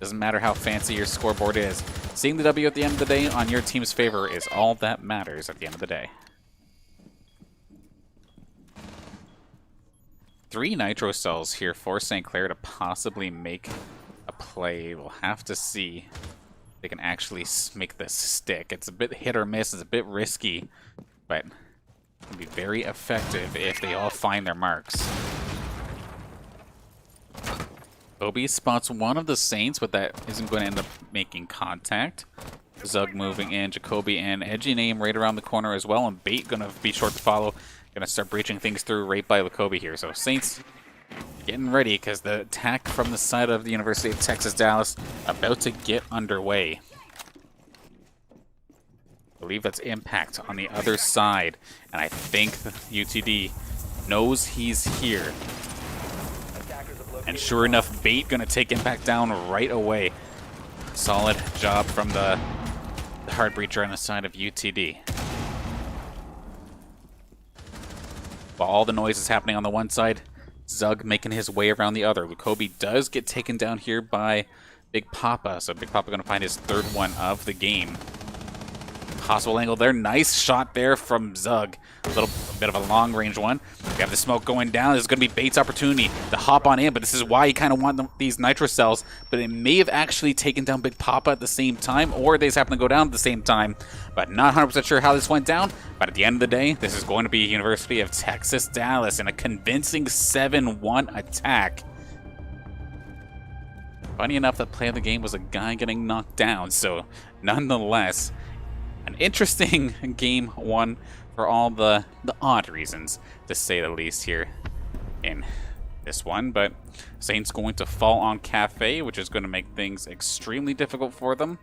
Doesn't matter how fancy your scoreboard is. Seeing the W at the end of the day on your team's favor is all that matters at the end of the day. 3 nitro cells here for St. Clair to possibly make a play. We'll have to see if they can actually make this stick. It's a bit hit or miss. It's a bit risky, but it can be very effective if they all find their marks. Obi spots one of the Saints, but that isn't going to end up making contact. Zug moving in, Jacoby and Edgy Name right around the corner as well, and Bait going to be short to follow. Going to start breaching things through right by Jacoby here. So Saints getting ready because the attack from the side of the University of Texas Dallas about to get underway. I believe that's Impact on the other side, and I think the UTD knows he's here. And sure enough, Bait gonna take Impact down right away. Solid job from the hard breacher on the side of UTD. While all the noise is happening on the one side, Zug making his way around the other. Jacoby does get taken down here by Big Papa, so Big Papa gonna find his 3rd one of the game. Possible angle there. Nice shot there from Zug. A little bit of a long-range one. We have the smoke going down. This is going to be Bait's opportunity to hop on in, but this is why you kind of want these nitro cells. But it may have actually taken down Big Papa at the same time, or they just happen to go down at the same time. But not 100% sure how this went down. But at the end of the day, this is going to be University of Texas Dallas in a convincing 7-1 attack. Funny enough, the play of the game was a guy getting knocked down, so nonetheless, an interesting game one for all the odd reasons, to say the least, here in this one. But Saints going to fall on Cafe, which is going to make things extremely difficult for them.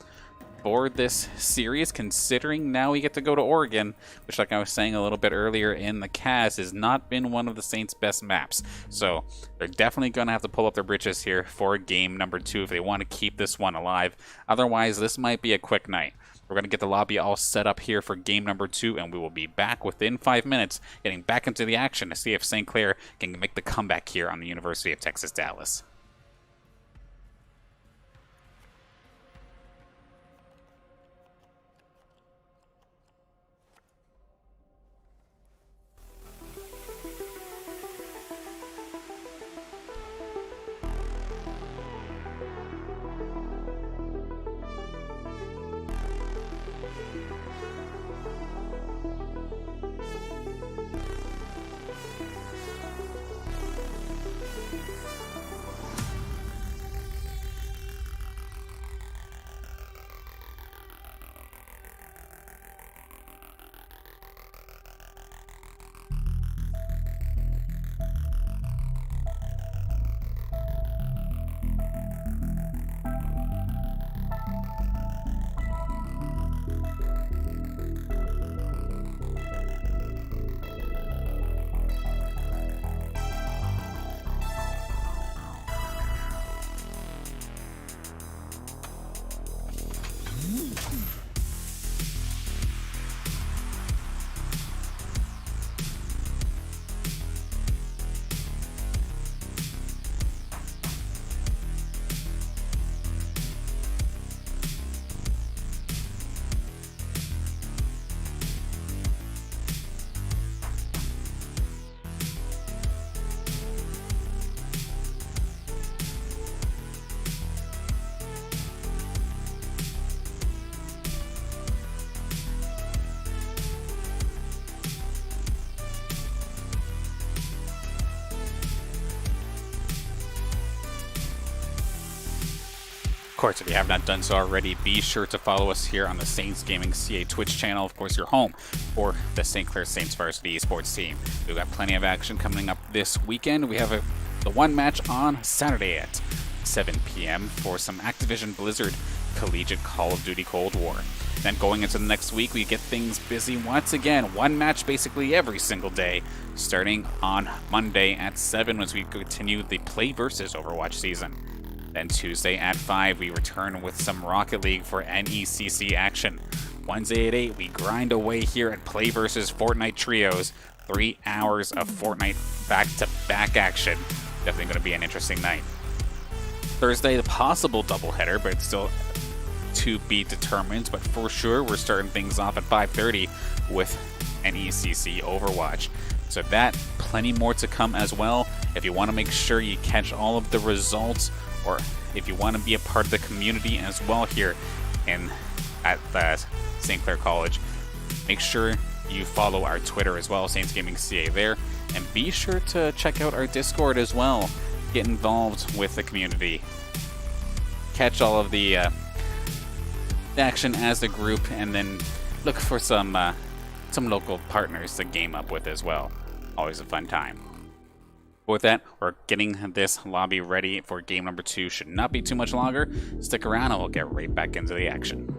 aboard this series, considering now we get to go to Oregon, which, like I was saying a little bit earlier in the cast, has not been one of the Saints' best maps. So they're definitely going to have to pull up their britches here for game number 2 if they want to keep this one alive. Otherwise, this might be a quick night. We're going to get the lobby all set up here for game number 2, and we will be back within 5 minutes, getting back into the action to see if St. Clair can make the comeback here on the University of Texas, Dallas. Of course, if you have not done so already, be sure to follow us here on the Saints Gaming CA Twitch channel. Of course, your home for the St. Clair Saints varsity esports team. We've got plenty of action coming up this weekend. We have the one match on Saturday at 7 p.m. for some Activision Blizzard Collegiate Call of Duty Cold War. Then going into the next week, we get things busy once again. One match basically every single day, starting on Monday at 7 as we continue the Play vs. Overwatch season. Then Tuesday at 5, we return with some Rocket League for NECC action. Wednesday at 8, we grind away here at Play vs. Fortnite Trios. 3 hours of Fortnite back-to-back action. Definitely going to be an interesting night. Thursday, the possible doubleheader, but it's still to be determined. But for sure, we're starting things off at 5:30 with NECC Overwatch. So that, plenty more to come as well. If you want to make sure you catch all of the results, or if you want to be a part of the community as well here at the St. Clair College, make sure you follow our Twitter as well, Saints Gaming CA there, and be sure to check out our Discord as well. Get involved with the community. Catch all of the action as a group, and then look for some local partners to game up with as well. Always a fun time. With that, we're getting this lobby ready for game number 2. Should not be too much longer. Stick around and we'll get right back into the action.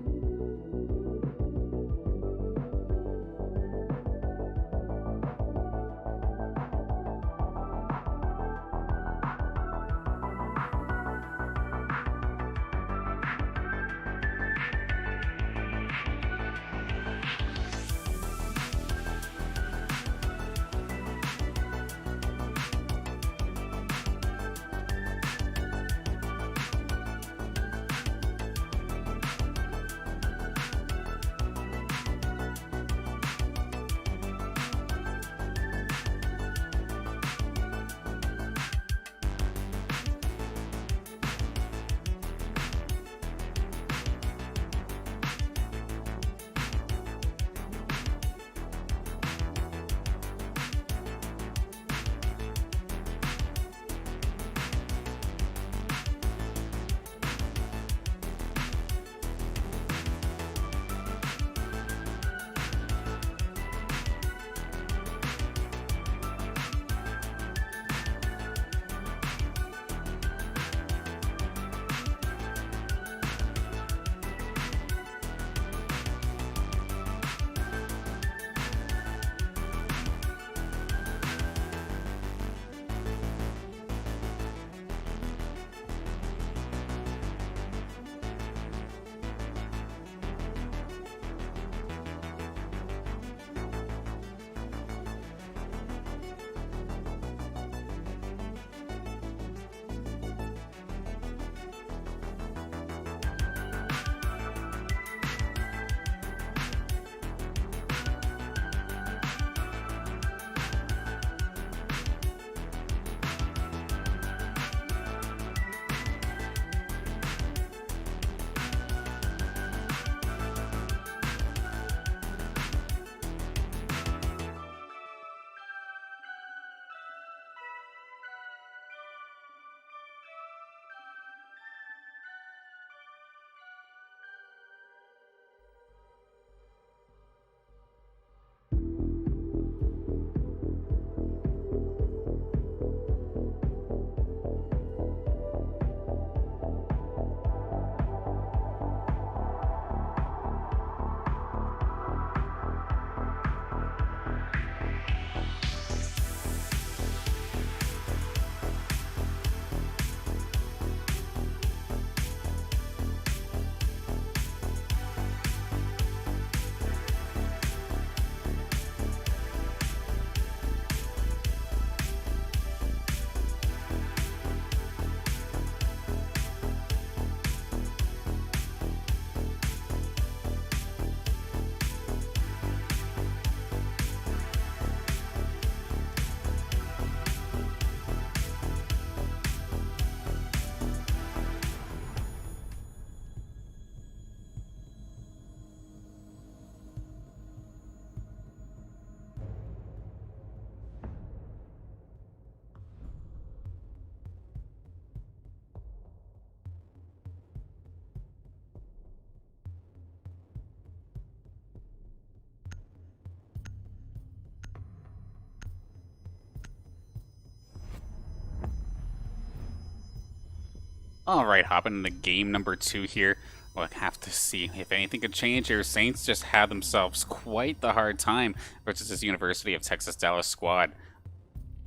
Alright, hopping into game number 2 here. We'll have to see if anything could change here. Saints just had themselves quite the hard time versus this University of Texas Dallas squad.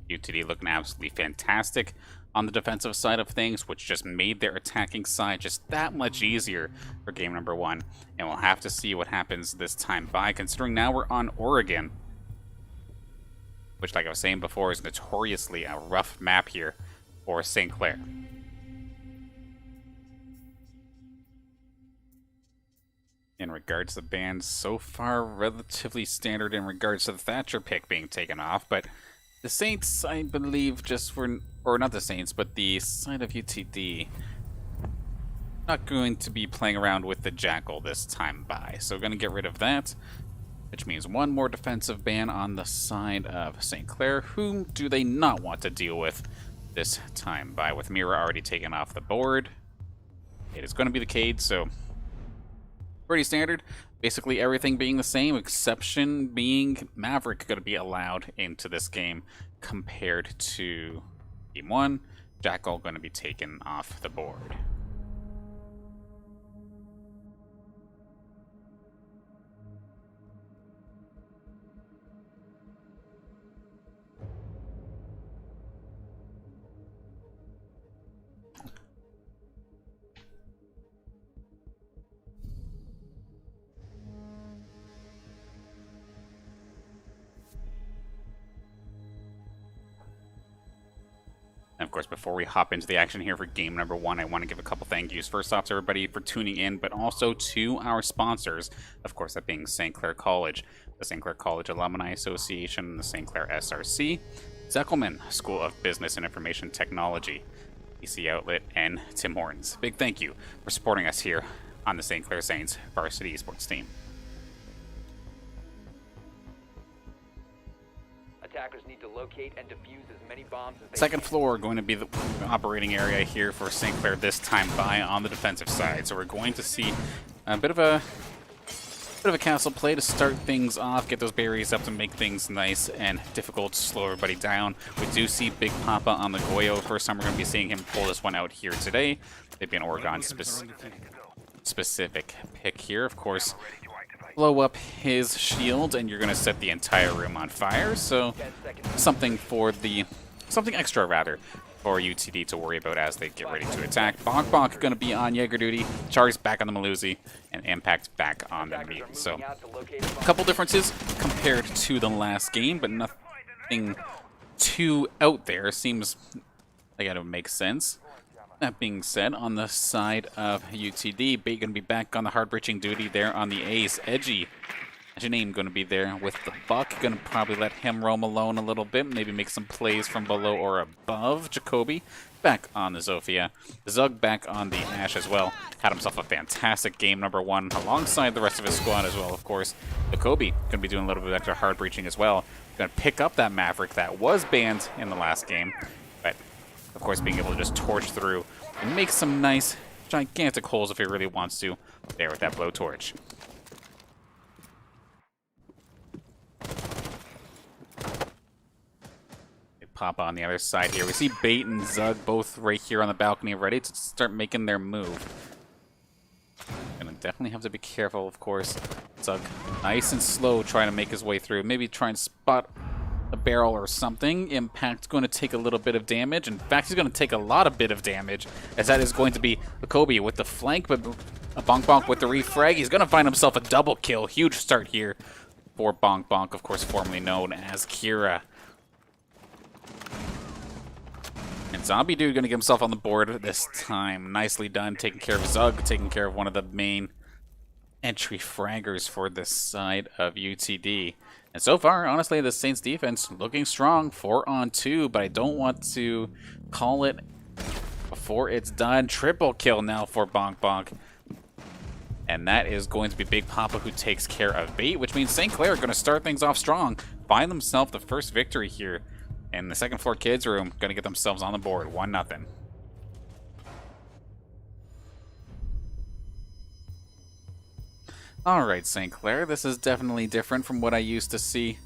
UTD looking absolutely fantastic on the defensive side of things, which just made their attacking side just that much easier for game number 1. And we'll have to see what happens this time by, considering now we're on Oregon, which, like I was saying before, is notoriously a rough map here for St. Clair. In regards to the bans, so far relatively standard in regards to the Thatcher pick being taken off, but the Saints, I believe, just were, or not the Saints, but the side of UTD, not going to be playing around with the Jackal this time by. So we're going to get rid of that, which means one more defensive ban on the side of St. Clair. Whom do they not want to deal with this time by? With Mira already taken off the board, it is going to be the Cade, so pretty standard. Basically everything being the same, exception being Maverick going to be allowed into this game compared to Game 1. Jackal going to be taken off the board. And of course, before we hop into the action here for game number 1, I want to give a couple thank yous. First off to everybody for tuning in, but also to our sponsors. Of course, that being St. Clair College, the St. Clair College Alumni Association, the St. Clair SRC, Zeckelman School of Business and Information Technology, PC Outlet, and Tim Hortons. Big thank you for supporting us here on the St. Clair Saints varsity esports team. Attackers need to locate and defuse as many bombs as they Second can. floor going to be the operating area here for St. Clair this time by on the defensive side. So we're going to see a bit of a castle play to start things off, get those barriers up to make things nice and difficult to slow everybody down. We do see Big Papa on the Goyo. First time we're going to be seeing him pull this one out here today. They've been Oregon specific pick here, of course. Blow up his shield and you're going to set the entire room on fire, so something extra rather for UTD to worry about as they get ready to attack. Bonk Bonk going to be on Jaeger duty, Char's back on the Maluzi, and Impact back on the Meat. So a couple differences compared to the last game, but nothing too out there. Seems like it would make sense. That being said, on the side of UTD, Bait going to be back on the hard-breaching duty there on the Ace. Edgy, Janine going to be there with the Buck. Going to probably let him roam alone a little bit, maybe make some plays from below or above. Jacoby back on the Zofia. Zug back on the Ash as well. Had himself a fantastic game number 1 alongside the rest of his squad as well, of course. Jacoby going to be doing a little bit of extra hard-breaching as well. Going to pick up that Maverick that was banned in the last game, but of course, being able to just torch through and make some nice, gigantic holes if he really wants to there with that blowtorch. Papa on the other side here. We see Bait and Zug both right here on the balcony ready to start making their move. Gonna definitely have to be careful, of course. Zug nice and slow trying to make his way through. Maybe try and spot a barrel or something. Impact's going to take a little bit of damage. In fact, he's going to take a lot of bit of damage, as that is going to be Kobe with the flank, but a Bonk Bonk with the refrag. He's going to find himself a double kill. Huge start here for Bonk Bonk, of course, formerly known as Kira. And Zombie Dude going to get himself on the board this time. Nicely done, taking care of Zug, taking care of one of the main entry fraggers for this side of UTD. And so far, honestly, the Saints defense looking strong, 4-on-2, but I don't want to call it before it's done. Triple kill now for Bonk Bonk. And that is going to be Big Papa who takes care of Bait, which means St. Clair are going to start things off strong, find themselves the first victory here. And the second floor kids room going to get themselves on the board, 1-0. Alright, St. Clair, this is definitely different from what I used to see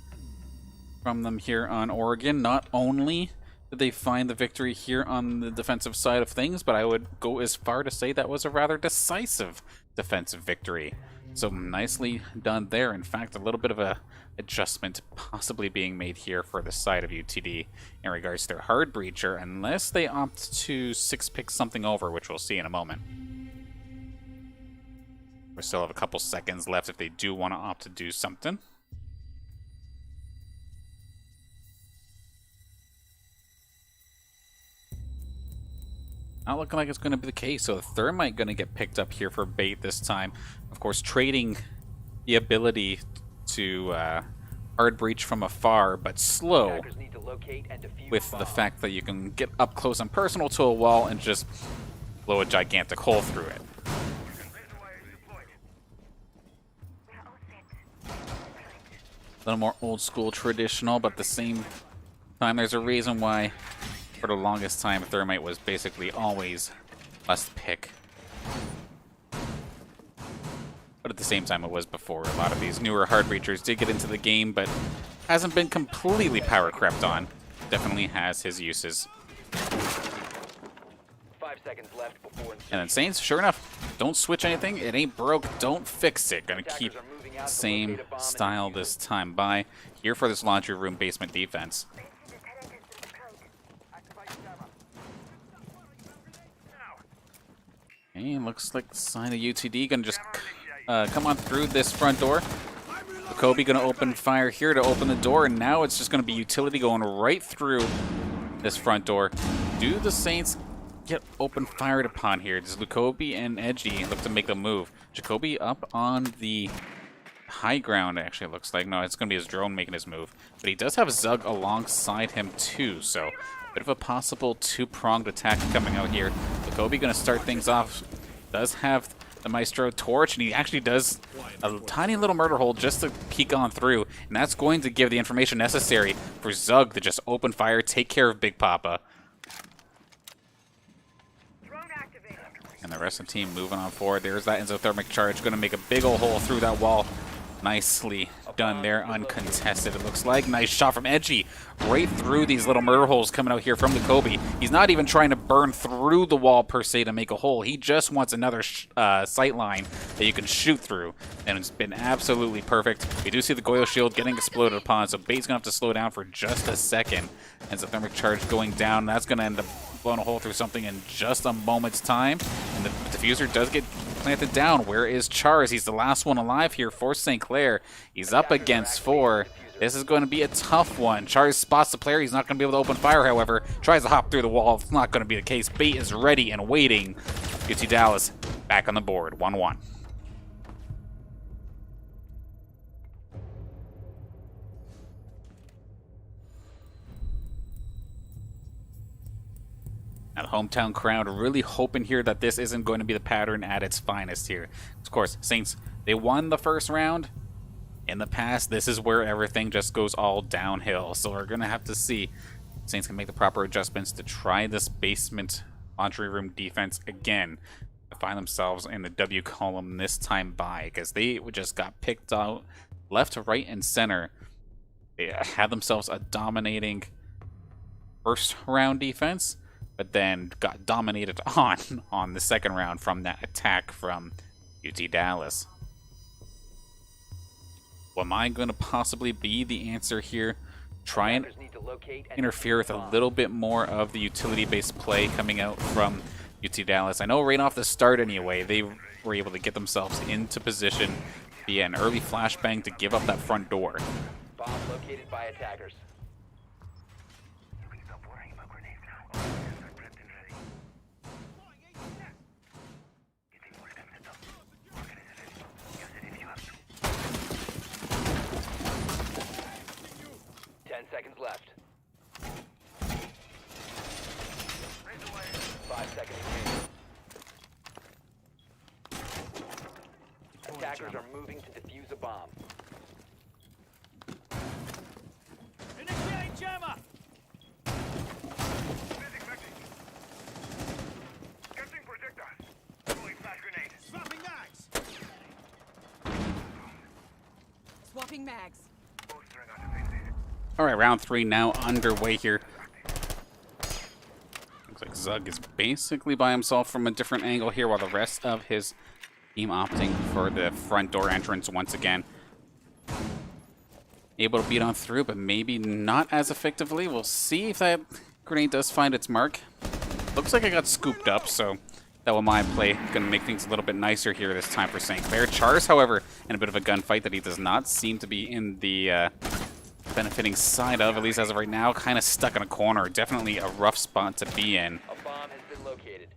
from them here on Oregon. Not only did they find the victory here on the defensive side of things, but I would go as far to say that was a rather decisive defensive victory. So nicely done there. In fact, a little bit of a adjustment possibly being made here for the side of UTD in regards to their hard breacher, unless they opt to 6-pick something over, which we'll see in a moment. We still have a couple seconds left if they do want to opt to do something. Not looking like it's going to be the case, so the Thermite going to get picked up here for bait this time. Of course, trading the ability to hard breach from afar, but slow, Attackers need to locate and defuse with the the bomb. fact that you can get up close and personal to a wall and just blow a gigantic hole through it. A little more old school traditional, but at the same time, there's a reason why for the longest time Thermite was basically always must pick. But at the same time it was before. A lot of these newer hard breachers did get into the game, but hasn't been completely power crept on. Definitely has his uses. 5 seconds left before And then Saints, sure enough, don't switch anything. It ain't broke, don't fix it. Gonna keep Attackers are moving out to same locate a bomb and style defuse this it. time by. Here for this laundry room basement defense. And looks like the side of UTD gonna just come on through this front door. Kobe gonna open fire here to open the door, and now it's just gonna be utility going right through this front door. Do the Saints get open fired upon here? Does Lukobi and Edgy look to make a move? Jacoby up on the high ground, actually, it looks like. No, it's gonna be his drone making his move. But he does have Zug alongside him too, so bit of a possible two-pronged attack coming out here. Lukobi gonna start things off. Does have the Maestro torch, and he actually does a tiny little murder hole just to peek on through, and that's going to give the information necessary for Zug to just open fire, take care of Big Papa. Drone activated. And the rest of the team moving on forward. There's that exothermic charge, going to make a big old hole through that wall. Nicely done there, uncontested it looks like. Nice shot from Edgy, right through these little murder holes coming out here from the Kobe. He's not even trying to burn through the wall per se to make a hole. He just wants another sight line that you can shoot through, and it's been absolutely perfect. We do see the Goyo shield getting exploded upon, so Bait's gonna have to slow down for just a second. As the thermic charge going down, that's gonna end up blowing a hole through something in just a moment's time, and the diffuser does get planted down. Where is Charles? He's the last one alive here for St. Clair. He's up against 4. This is going to be a tough one. Charles spots the player. He's not going to be able to open fire, however. Tries to hop through the wall. It's not going to be the case. Bait is ready and waiting. UT Dallas back on the board, 1-1. Now the hometown crowd really hoping here that this isn't going to be the pattern at its finest here. Of course, Saints, they won the first round. In the past, this is where everything just goes all downhill. So we're going to have to see if Saints can make the proper adjustments to try this basement laundry room defense again to find themselves in the W column this time by, because they just got picked out left, right, and center. They had themselves a dominating first round defense, but then got dominated on the second round from that attack from UT Dallas. Well, am I going to possibly be the answer here? Try and Attackers need to locate and interfere with defuse the a bomb. little bit more of the utility-based play coming out from UT Dallas. I know right off the start anyway, they were able to get themselves into position via an early flashbang to give up that front door. Bomb located by attackers. Seconds left. 5 seconds remaining. Attackers are moving to defuse a bomb. Initiate jammer. Catching projectile. Throwing flash grenade. Swapping mags. Swapping mags. Bolstering activated. All right, round 3 now underway here. Zug is basically by himself from a different angle here, while the rest of his team opting for the front door entrance once again. Able to beat on through, but maybe not as effectively. We'll see if that grenade does find its mark. Looks like it got scooped up, so that will my play. Going to make things a little bit nicer here this time for St. Clair. Chars, however, in a bit of a gunfight that he does not seem to be in the benefiting side of, at least as of right now. Kind of stuck in a corner. Definitely a rough spot to be in. A bomb has been located.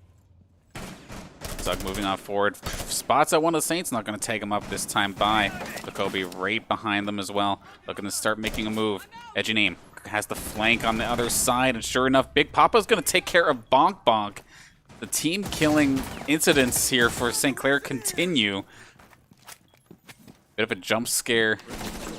Zug moving on forward. Spots at one of the Saints. Not going to take him up this time by Jacoby right behind them as well. Looking to start making a move. Edgy name has the flank on the other side. And sure enough, Big Papa's going to take care of Bonk Bonk. The team killing incidents here for St. Clair continue. Bit of a jump scare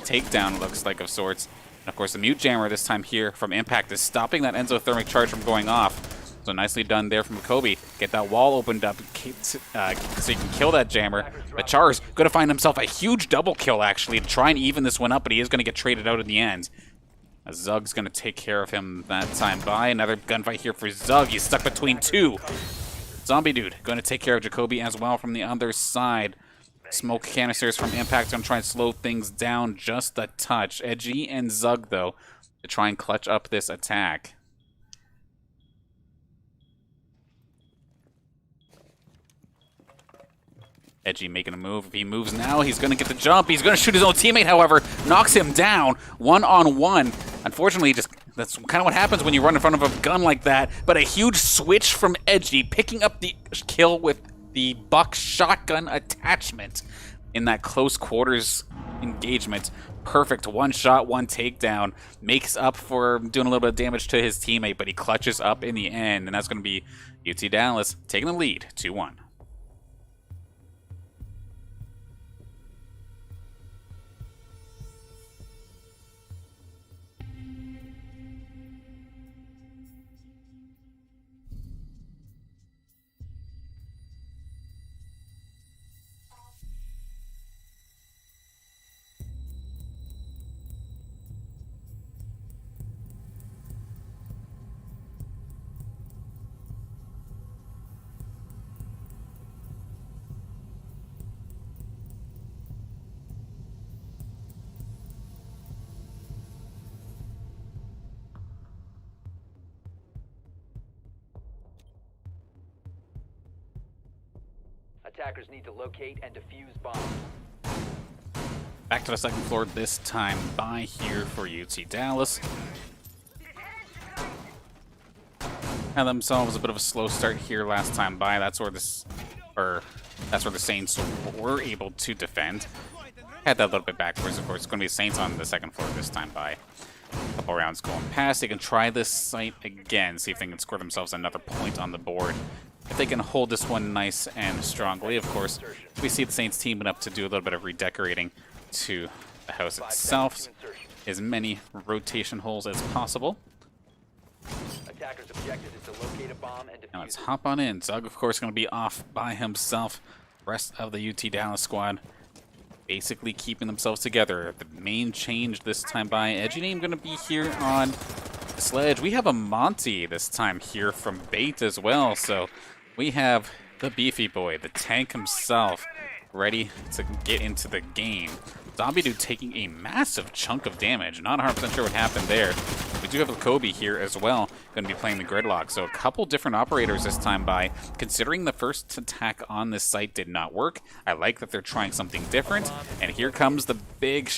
takedown, looks like, of sorts. And of course, the mute jammer this time here from Impact is stopping that exothermic charge from going off. So nicely done there from Kobe. Get that wall opened up so you can kill that jammer. But Char's going to find himself a huge double kill, actually, to try and even this one up, but he is going to get traded out in the end. Zug's going to take care of him that time by. Another gunfight here for Zug. He's stuck between two. Zombie Dude going to take care of Jacoby as well from the other side. Smoke canisters from Impact going to try and slow things down just a touch. Edgy and Zug, though, to try and clutch up this attack. Edgy making a move. If he moves now, he's going to get the jump. He's going to shoot his own teammate, however. Knocks him down. 1-on-1. Unfortunately, that's kind of what happens when you run in front of a gun like that. But a huge switch from Edgy, picking up the kill with the Buck shotgun attachment in that close quarters engagement. Perfect. One shot, one takedown. Makes up for doing a little bit of damage to his teammate, but he clutches up in the end. And that's going to be UT Dallas taking the lead, 2-1. Attackers need to locate and defuse bombs. Back to the second floor this time by here for UT Dallas. Had themselves a bit of a slow start here last time by. That's where the Saints were able to defend. Had that a little bit backwards, of course. It's going to be the Saints on the second floor this time by. A couple rounds going past. They can try this site again, see if they can score themselves another point on the board. If they can hold this one nice and strongly, of course, we see the Saints teaming up to do a little bit of redecorating to the house itself. As many rotation holes as possible. Attackers' objective is to locate a bomb and defuse Now let's hop on in. Zug, of course, going to be off by himself. Rest of the UT Dallas squad basically keeping themselves together. The main change this time by Edgy Name going to be here on the sledge. We have a Monty this time here from Bait as well, so we have the beefy boy, the tank himself, ready to get into the game. Zombie Dude taking a massive chunk of damage. Not 100% sure what happened there. We do have Kobe here as well, going to be playing the gridlock. So a couple different operators this time by. Considering the first attack on this site did not work, I like that they're trying something different. And here comes the big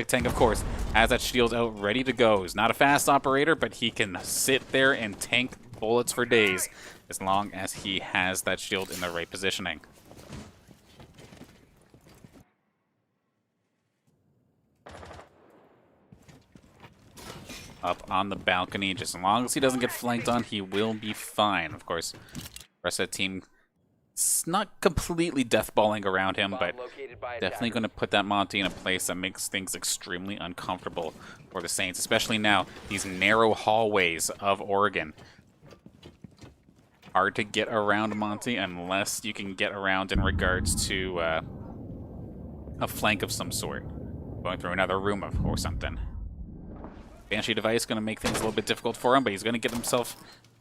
tank, of course, has that shield out ready to go. He's not a fast operator, but he can sit there and tank bullets for days as long as he has that shield in the right positioning. Up on the balcony, just as long as he doesn't get flanked on, he will be fine. Of course, the rest of the team, it's not completely deathballing around him, but definitely going to put that Monty in a place that makes things extremely uncomfortable for the Saints, especially now, these narrow hallways of Oregon. Hard to get around Monty unless you can get around in regards to a flank of some sort. Going through another room or something. Banshee device going to make things a little bit difficult for him, but he's going to get himself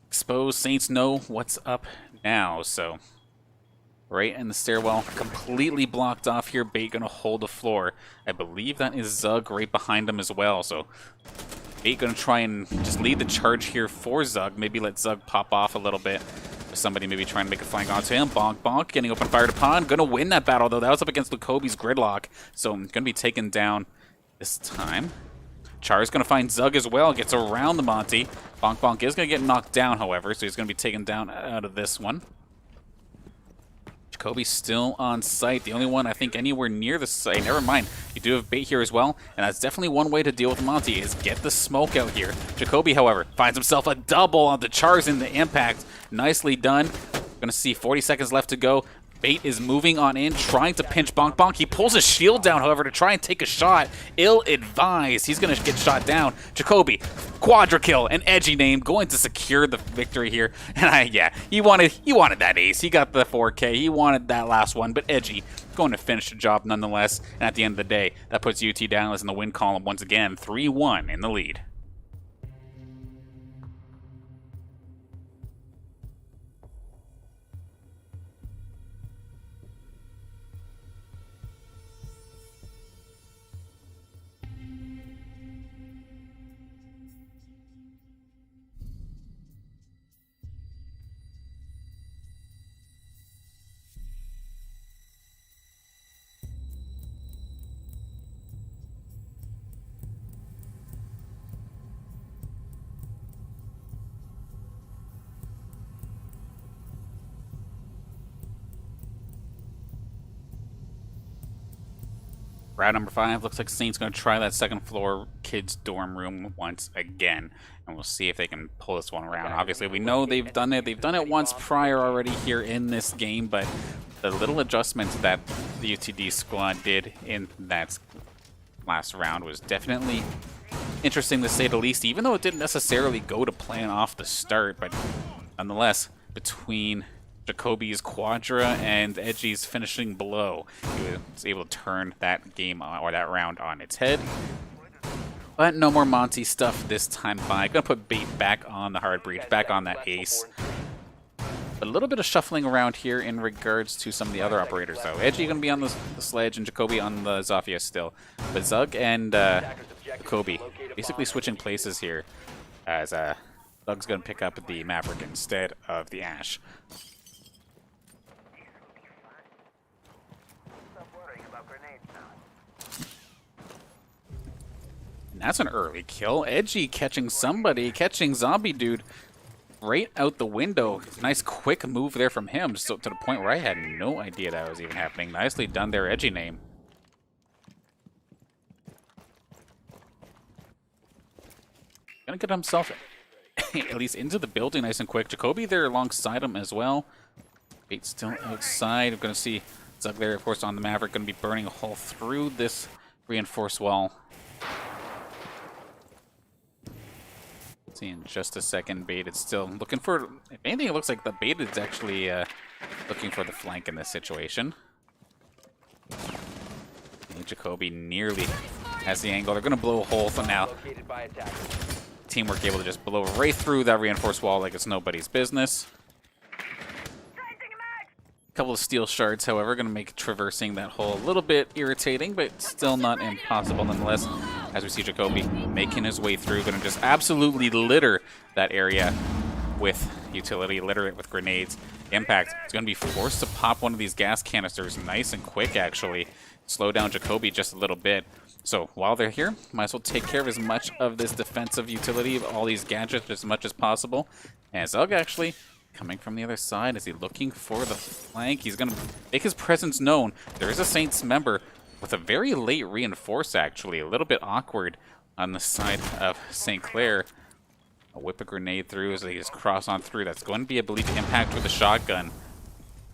exposed. Saints know what's up now, so right in the stairwell, completely blocked off here. Bait gonna hold the floor. I believe that is Zug right behind him as well, so Bait gonna try and just lead the charge here for Zug. Maybe let Zug pop off a little bit. Somebody maybe trying to make a flank onto him. Bonk, bonk, getting open fired upon. Gonna win that battle, though. That was up against Lukobi's Gridlock, so gonna be taken down this time. Char's gonna find Zug as well. Gets around the Monty. Bonk, bonk is gonna get knocked down, however, so he's gonna be taken down out of this one. Jacoby's still on site. The only one I think anywhere near the site. Never mind. You do have Bait here as well, and that's definitely one way to deal with Monty is get the smoke out here. Jacoby, however, finds himself a double on the Chars in the impact. Nicely done. Gonna see 40 seconds left to go. Bait is moving on in, trying to pinch Bonk Bonk. He pulls his shield down, however, to try and take a shot. Ill-advised. He's going to get shot down. Jacoby, quadra kill, an edgy name, going to secure the victory here. And yeah, he wanted that ace. He got the 4K. He wanted that last one, but edgy going to finish the job nonetheless. And at the end of the day, that puts UT Dallas in the win column once again, 3-1 in the lead. Round number 5, looks like Saints going to try that second floor kids dorm room once again. And we'll see if they can pull this one around. Obviously, we know they've done it. They've done it once prior already here in this game, but the little adjustments that the UTD squad did in that last round was definitely interesting to say the least, even though it didn't necessarily go to plan off the start. But nonetheless, between Jacoby's quadra and Edgy's finishing blow, he was able to turn that game or that round on its head. But no more Monty stuff this time by. Gonna put Bait back on the hard breach, back on that ace. A little bit of shuffling around here in regards to some of the other operators, though. Edgy gonna be on the sledge and Jacoby on the Zofia still. But Zug and Jacoby basically switching places here, as Zug's gonna pick up the Maverick instead of the Ash. And that's an early kill. Edgy catching somebody, catching Zombie Dude right out the window. Nice quick move there from him, so to the point where I had no idea that was even happening. Nicely done there, Edgy name. Gonna get himself at least into the building nice and quick. Jacoby there alongside him as well. Bait's still outside. We're gonna see Zug there, of course, on the Maverick. Gonna be burning a hole through this reinforced wall. See in just a second. Bait is still looking for, if anything, it looks like the Bait is actually looking for the flank in this situation. And Jacoby nearly has the angle. They're going to blow a hole for now. Teamwork able to just blow right through that reinforced wall like it's nobody's business. A couple of steel shards, however, going to make traversing that hole a little bit irritating, but still not impossible nonetheless. As we see Jacoby making his way through, going to just absolutely litter that area with utility, litter it with grenades. Impact is going to be forced to pop one of these gas canisters nice and quick, actually. Slow down Jacoby just a little bit. So while they're here, might as well take care of as much of this defensive utility, of all these gadgets as much as possible. And Zug actually coming from the other side. Is he looking for the flank? He's going to make his presence known. There is a Saints member with a very late reinforce, actually. A little bit awkward on the side of St. Clair. A whip a grenade through as they just cross on through. That's going to be, I believe, Impact with a shotgun.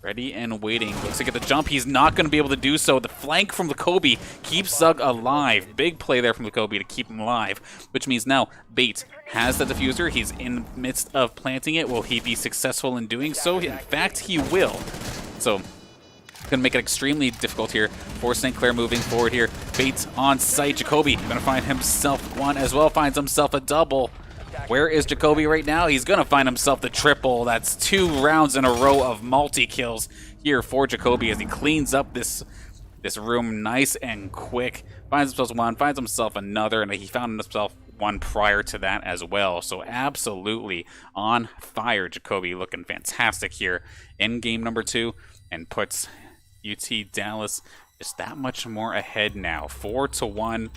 Ready and waiting. Looks like at the jump, he's not going to be able to do so. The flank from Lukobi keeps Zug alive. Big play there from Lukobi to keep him alive, which means now Bait has the diffuser. He's in the midst of planting it. Will he be successful in doing so? In fact, he will. So, gonna make it extremely difficult here for St. Clair moving forward here. Bait's on site. Jacoby gonna find himself one as well. Finds himself a double. Where is Jacoby right now? He's going to find himself the triple. That's 2 rounds in a row of multi-kills here for Jacoby as he cleans up this room nice and quick. Finds himself one, finds himself another, and he found himself one prior to that as well. So absolutely on fire. Jacoby looking fantastic here in game number 2 and puts UT Dallas just that much more ahead now. 4-1.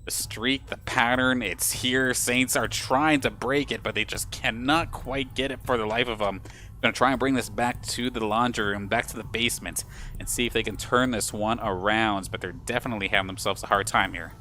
The streak, the pattern, it's here. Saints are trying to break it, but they just cannot quite get it for the life of them. Going to try and bring this back to the laundry room, back to the basement, and see if they can turn this one around, but they're definitely having themselves a hard time here.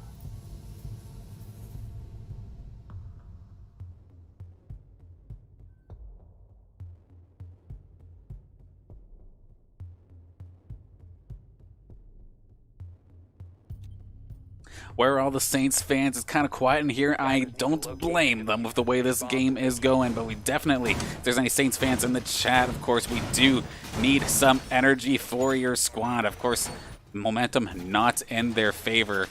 Where are all the Saints fans? It's kind of quiet in here. I don't blame them with the way this game is going, but we definitely, if there's any Saints fans in the chat, of course, we do need some energy for your squad. Of course, momentum not in their favor,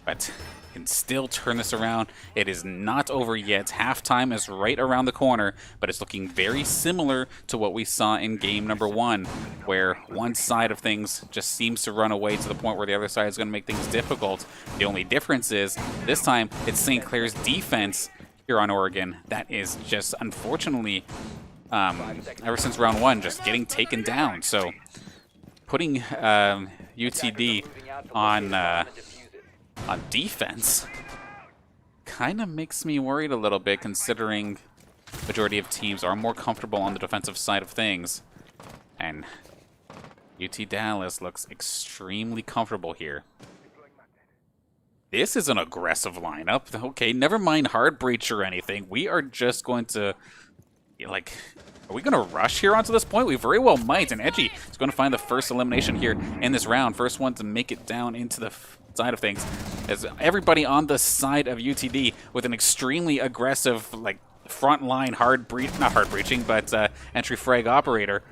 but can still turn this around. It is not over yet. Halftime is right around the corner, but it's looking very similar to what we saw in game number 1, where one side of things just seems to run away to the point where the other side is going to make things difficult. The only difference is this time it's St. Clair's defense here on Oregon that is just unfortunately ever since round 1 just getting taken down. So putting UTD on defense kind of makes me worried a little bit, considering majority of teams are more comfortable on the defensive side of things, and UT Dallas looks extremely comfortable here. This is an aggressive lineup. Okay, never mind hard breach or anything. We are just going to, like, are we going to rush here onto this point? We very well might, and Edgy is going to find the first elimination here in this round. First one to make it down into the side of things, as everybody on the side of UTD with an extremely aggressive, like, front line not hard breaching, but entry frag operator.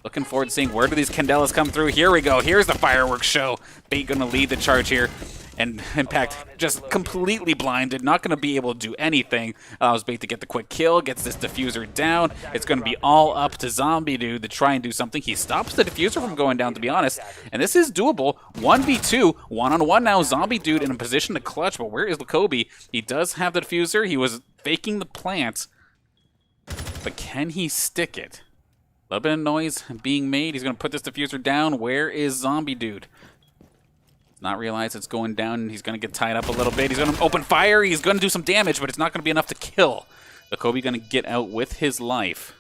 Looking forward to seeing where do these Candelas come through. Here we go. Here's the fireworks show. Bait going to lead the charge here. And Impact just completely blinded, not going to be able to do anything. Allows Bait to get the quick kill, gets this diffuser down. It's going to be all up to Zombie Dude to try and do something. He stops the diffuser from going down, to be honest. And this is doable. 1v2, one-on-one now. Zombie Dude in a position to clutch, but where is Lakobe? He does have the diffuser. He was faking the plant, but can he stick it? A little bit of noise being made. He's going to put this diffuser down. Where is Zombie Dude? Not realize it's going down. He's going to get tied up a little bit. He's going to open fire. He's going to do some damage, but it's not going to be enough to kill. Lakobe going to get out with his life.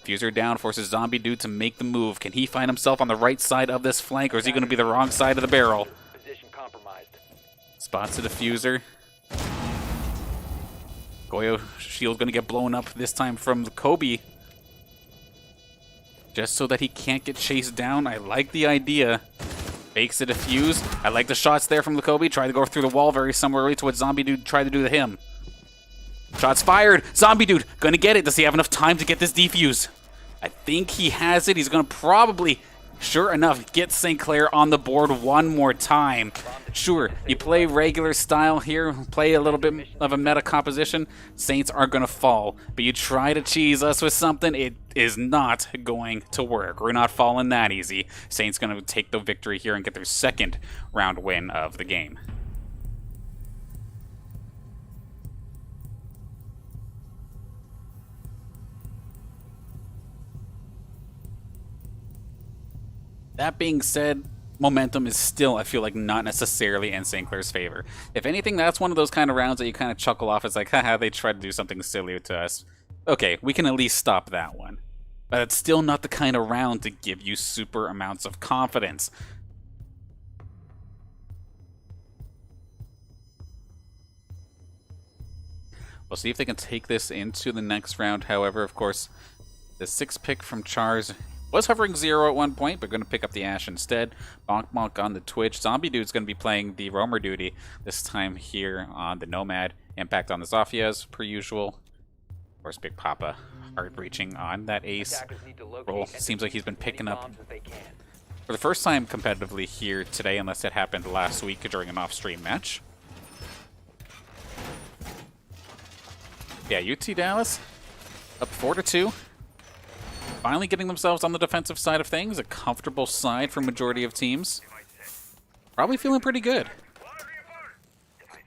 Diffuser down, forces Zombie Dude to make the move. Can he find himself on the right side of this flank, or is he going to be the wrong side of the barrel? Position compromised. Spots the diffuser. Goyo shield going to get blown up this time from Lakobe, just so that he can't get chased down. I like the idea. Fakes the defuse. I like the shots there from Lakobe. Tried to go through the wall very similarly to what Zombie Dude tried to do to him. Shots fired. Zombie Dude gonna get it. Does he have enough time to get this defuse? I think he has it. He's gonna probably, sure enough, get St. Clair on the board one more time. Sure, you play regular style here, play a little bit of a meta composition, Saints are going to fall. But you try to cheese us with something, it is not going to work. We're not falling that easy. Saints going to take the victory here and get their second round win of the game. That being said, momentum is still, I feel like, not necessarily in St. Clair's favor. If anything, that's one of those kind of rounds that you kind of chuckle off. It's like, haha, they tried to do something silly to us. Okay, we can at least stop that one. But it's still not the kind of round to give you super amounts of confidence. We'll see if they can take this into the next round. However, of course, the 6 pick from Chars was hovering 0 at one point, but going to pick up the Ash instead. Bonk Bonk on the Twitch. Zombie Dude's going to be playing the Roamer duty, this time here on the Nomad. Impact on the Zofia as per usual. Of course, Big Papa hard breaching on that ace roll. Seems like he's been picking up for the first time competitively here today, unless it happened last week during an off-stream match. Yeah, UT Dallas up 4-2. Finally getting themselves on the defensive side of things. A comfortable side for majority of teams. Probably feeling pretty good.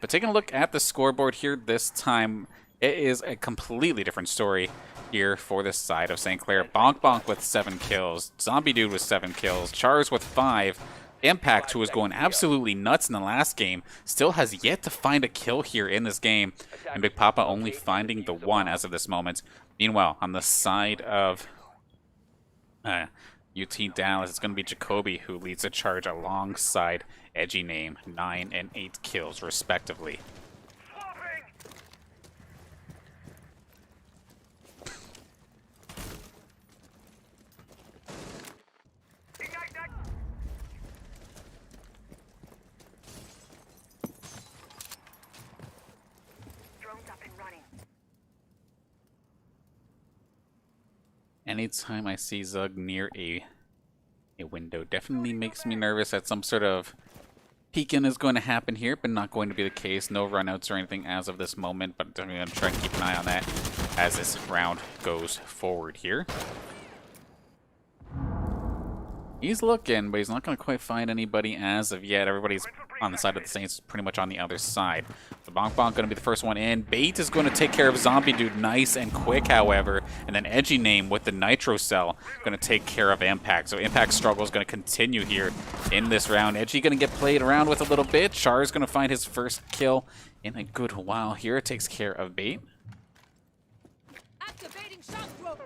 But taking a look at the scoreboard here this time, it is a completely different story here for this side of St. Clair. Bonk Bonk with 7 kills. Zombie Dude with 7 kills. Chars with 5. Impact, who was going absolutely nuts in the last game, still has yet to find a kill here in this game. And Big Papa only finding the 1 as of this moment. Meanwhile, on the side of UT Dallas, it's going to be Jacoby who leads the charge alongside Edgy Name, 9 and 8 kills respectively. Anytime I see Zug near a window, definitely makes me nervous that some sort of peeking is going to happen here, but not going to be the case. No runouts or anything as of this moment, but I'm going to try and keep an eye on that as this round goes forward here. He's looking, but he's not going to quite find anybody as of yet. Everybody's on the side of the Saints, pretty much on the other side. The Bonk Bonk going to be the first one in. Bait is going to take care of Zombie Dude nice and quick, however. And then Edgy Name with the Nitro Cell going to take care of Impact. So Impact's struggle is going to continue here in this round. Edgy going to get played around with a little bit. Char is going to find his first kill in a good while here. It takes care of Bait. Activating shock drone.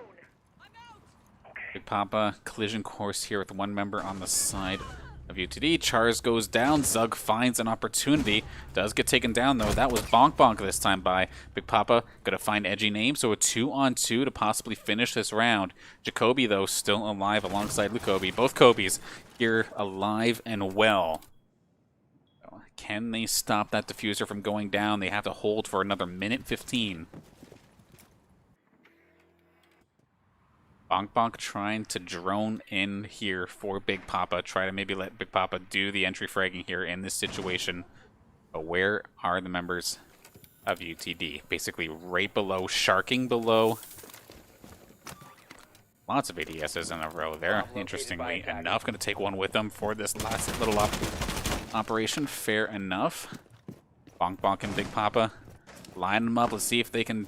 I'm out. Big Papa collision course here with one member on the side of UTD. Chars goes down. Zug finds an opportunity. Does get taken down, though. That was Bonk Bonk this time by Big Papa. Gonna find Edgy Name, so a 2-on-2 to possibly finish this round. Jacoby, though, still alive alongside Lukobi. Both Kobys here alive and well. Can they stop that diffuser from going down? They have to hold for another minute 15. Bonk Bonk trying to drone in here for Big Papa. Try to maybe let Big Papa do the entry fragging here in this situation. But where are the members of UTD? Basically right below, sharking below. Lots of ADSs in a row there. Interestingly enough, going to take one with them for this last little operation. Fair enough. Bonk Bonk and Big Papa line them up. Let's see if they can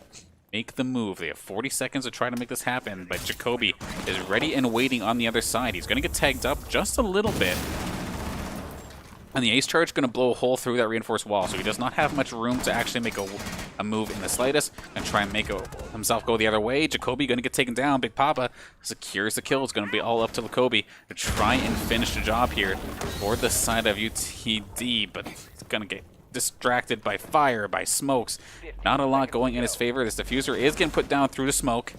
make the move. They have 40 seconds to try to make this happen, but Jacoby is ready and waiting on the other side. He's going to get tagged up just a little bit. And the ace charge is going to blow a hole through that reinforced wall, so he does not have much room to actually make a move in the slightest and try and make himself go the other way. Jacoby going to get taken down. Big Papa secures the kill. It's going to be all up to Lukobi to try and finish the job here for the side of UTD, but it's going to get distracted by fire, by smokes. Not a lot going in his favor. This diffuser is getting put down through the smoke.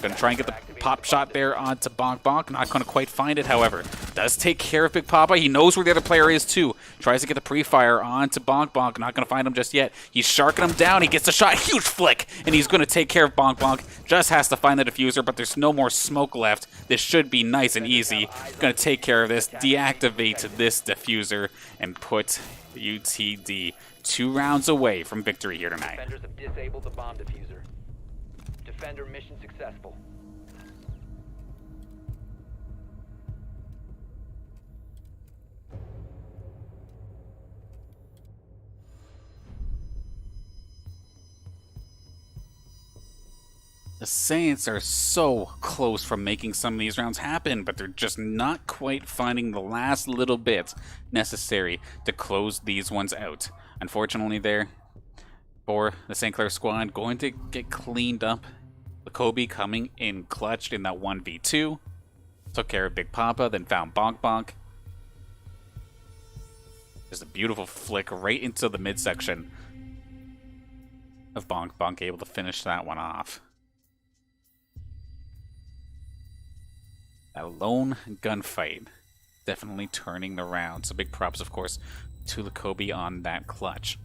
Gonna try and get the pop shot there onto Bonk Bonk. Not gonna quite find it, however. Does take care of Big Papa. He knows where the other player is too. Tries to get the pre-fire onto Bonk Bonk. Not gonna find him just yet. He's sharking him down. He gets the shot. Huge flick. And he's gonna take care of Bonk Bonk. Just has to find the diffuser, but there's no more smoke left. This should be nice and easy. Gonna take care of this. Deactivate this diffuser and put UTD 2 rounds away from victory here tonight. Defenders have disabled the bomb diffuser. Defender mission successful. The Saints are so close from making some of these rounds happen, but they're just not quite finding the last little bit necessary to close these ones out. Unfortunately there, for the St. Clair squad, going to get cleaned up. Lukobi coming in clutched in that 1v2. Took care of Big Papa, then found Bonk Bonk. Just a beautiful flick right into the midsection of Bonk Bonk, able to finish that one off. That lone gunfight definitely turning the round. So big props, of course, to Lukobi on that clutch.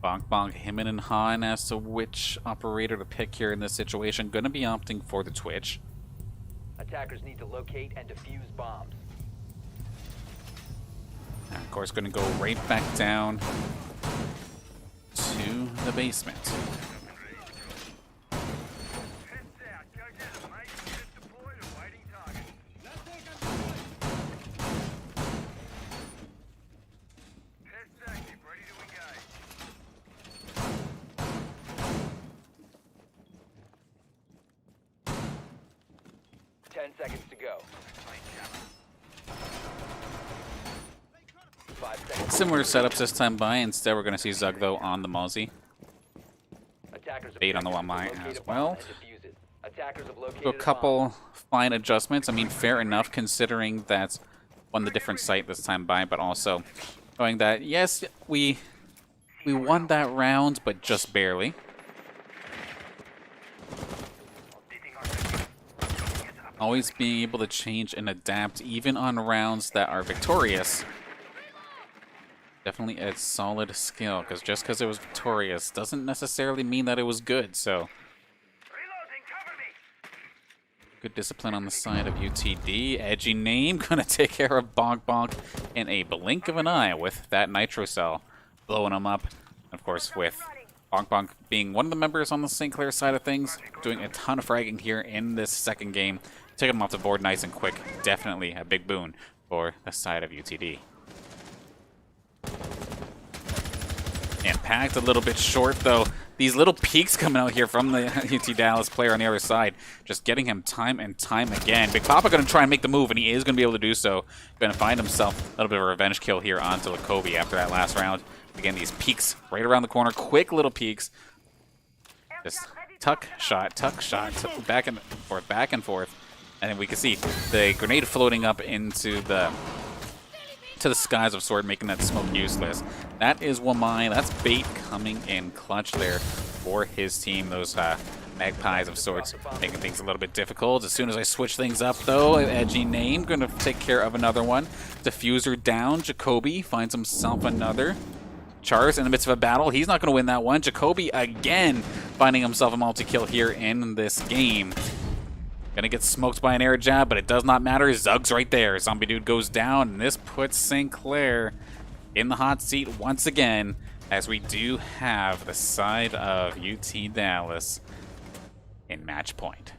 Bonk Bonk, him and Han as to which operator to pick here in this situation. Going to be opting for the Twitch. Attackers need to locate and defuse bombs. And of course, going to go right back down to the basement. Heads out. Go get them, mate. Unit deployed and waiting target. Heads active. Ready to engage. 10 seconds to go. 5 seconds. Similar setups this time by. Instead, we're going to see Zug, though, on the Mozzie. Attackers have Bait on the protected 1 mine located as a bomb well. and defuse it. Attackers have located So a bomb. couple fine adjustments. I mean, fair enough considering that won the different site this time by, but also knowing that, yes, we won that round, but just barely. Always being able to change and adapt, even on rounds that are victorious. Definitely a solid skill, because just because it was victorious doesn't necessarily mean that it was good, so Reloading. Cover me. good discipline on the side of UTD. Edgy name, gonna take care of Bonk Bonk in a blink of an eye with that nitro cell, blowing him up. Of course, with Bonk Bonk being one of the members on the St. Clair side of things, doing a ton of fragging here in this second game. Taking him off the board nice and quick. Definitely a big boon for the side of UTD. And packed a little bit short, though. These little peaks coming out here from the UT Dallas player on the other side. Just getting him time and time again. Big Papa going to try and make the move, and he is going to be able to do so. Going to find himself a little bit of a revenge kill here onto Lakobe after that last round. Again, these peaks right around the corner. Quick little peaks. Just tuck, shot, back and forth, back and forth. And then we can see the grenade floating up into the skies of sort, making that smoke useless. That is one mine. That's bait coming in clutch there for his team. Those magpies of sorts making things a little bit difficult. As soon as I switch things up, though, edgy name going to take care of another one. Diffuser down. Jacoby finds himself another. Char's in the midst of a battle. He's not going to win that one. Jacoby again finding himself a multi-kill here in this game. Gonna get smoked by an air jab, but it does not matter. Zug's right there. Zombie Dude goes down, and this puts St. Clair in the hot seat once again, as we do have the side of UT Dallas in match point.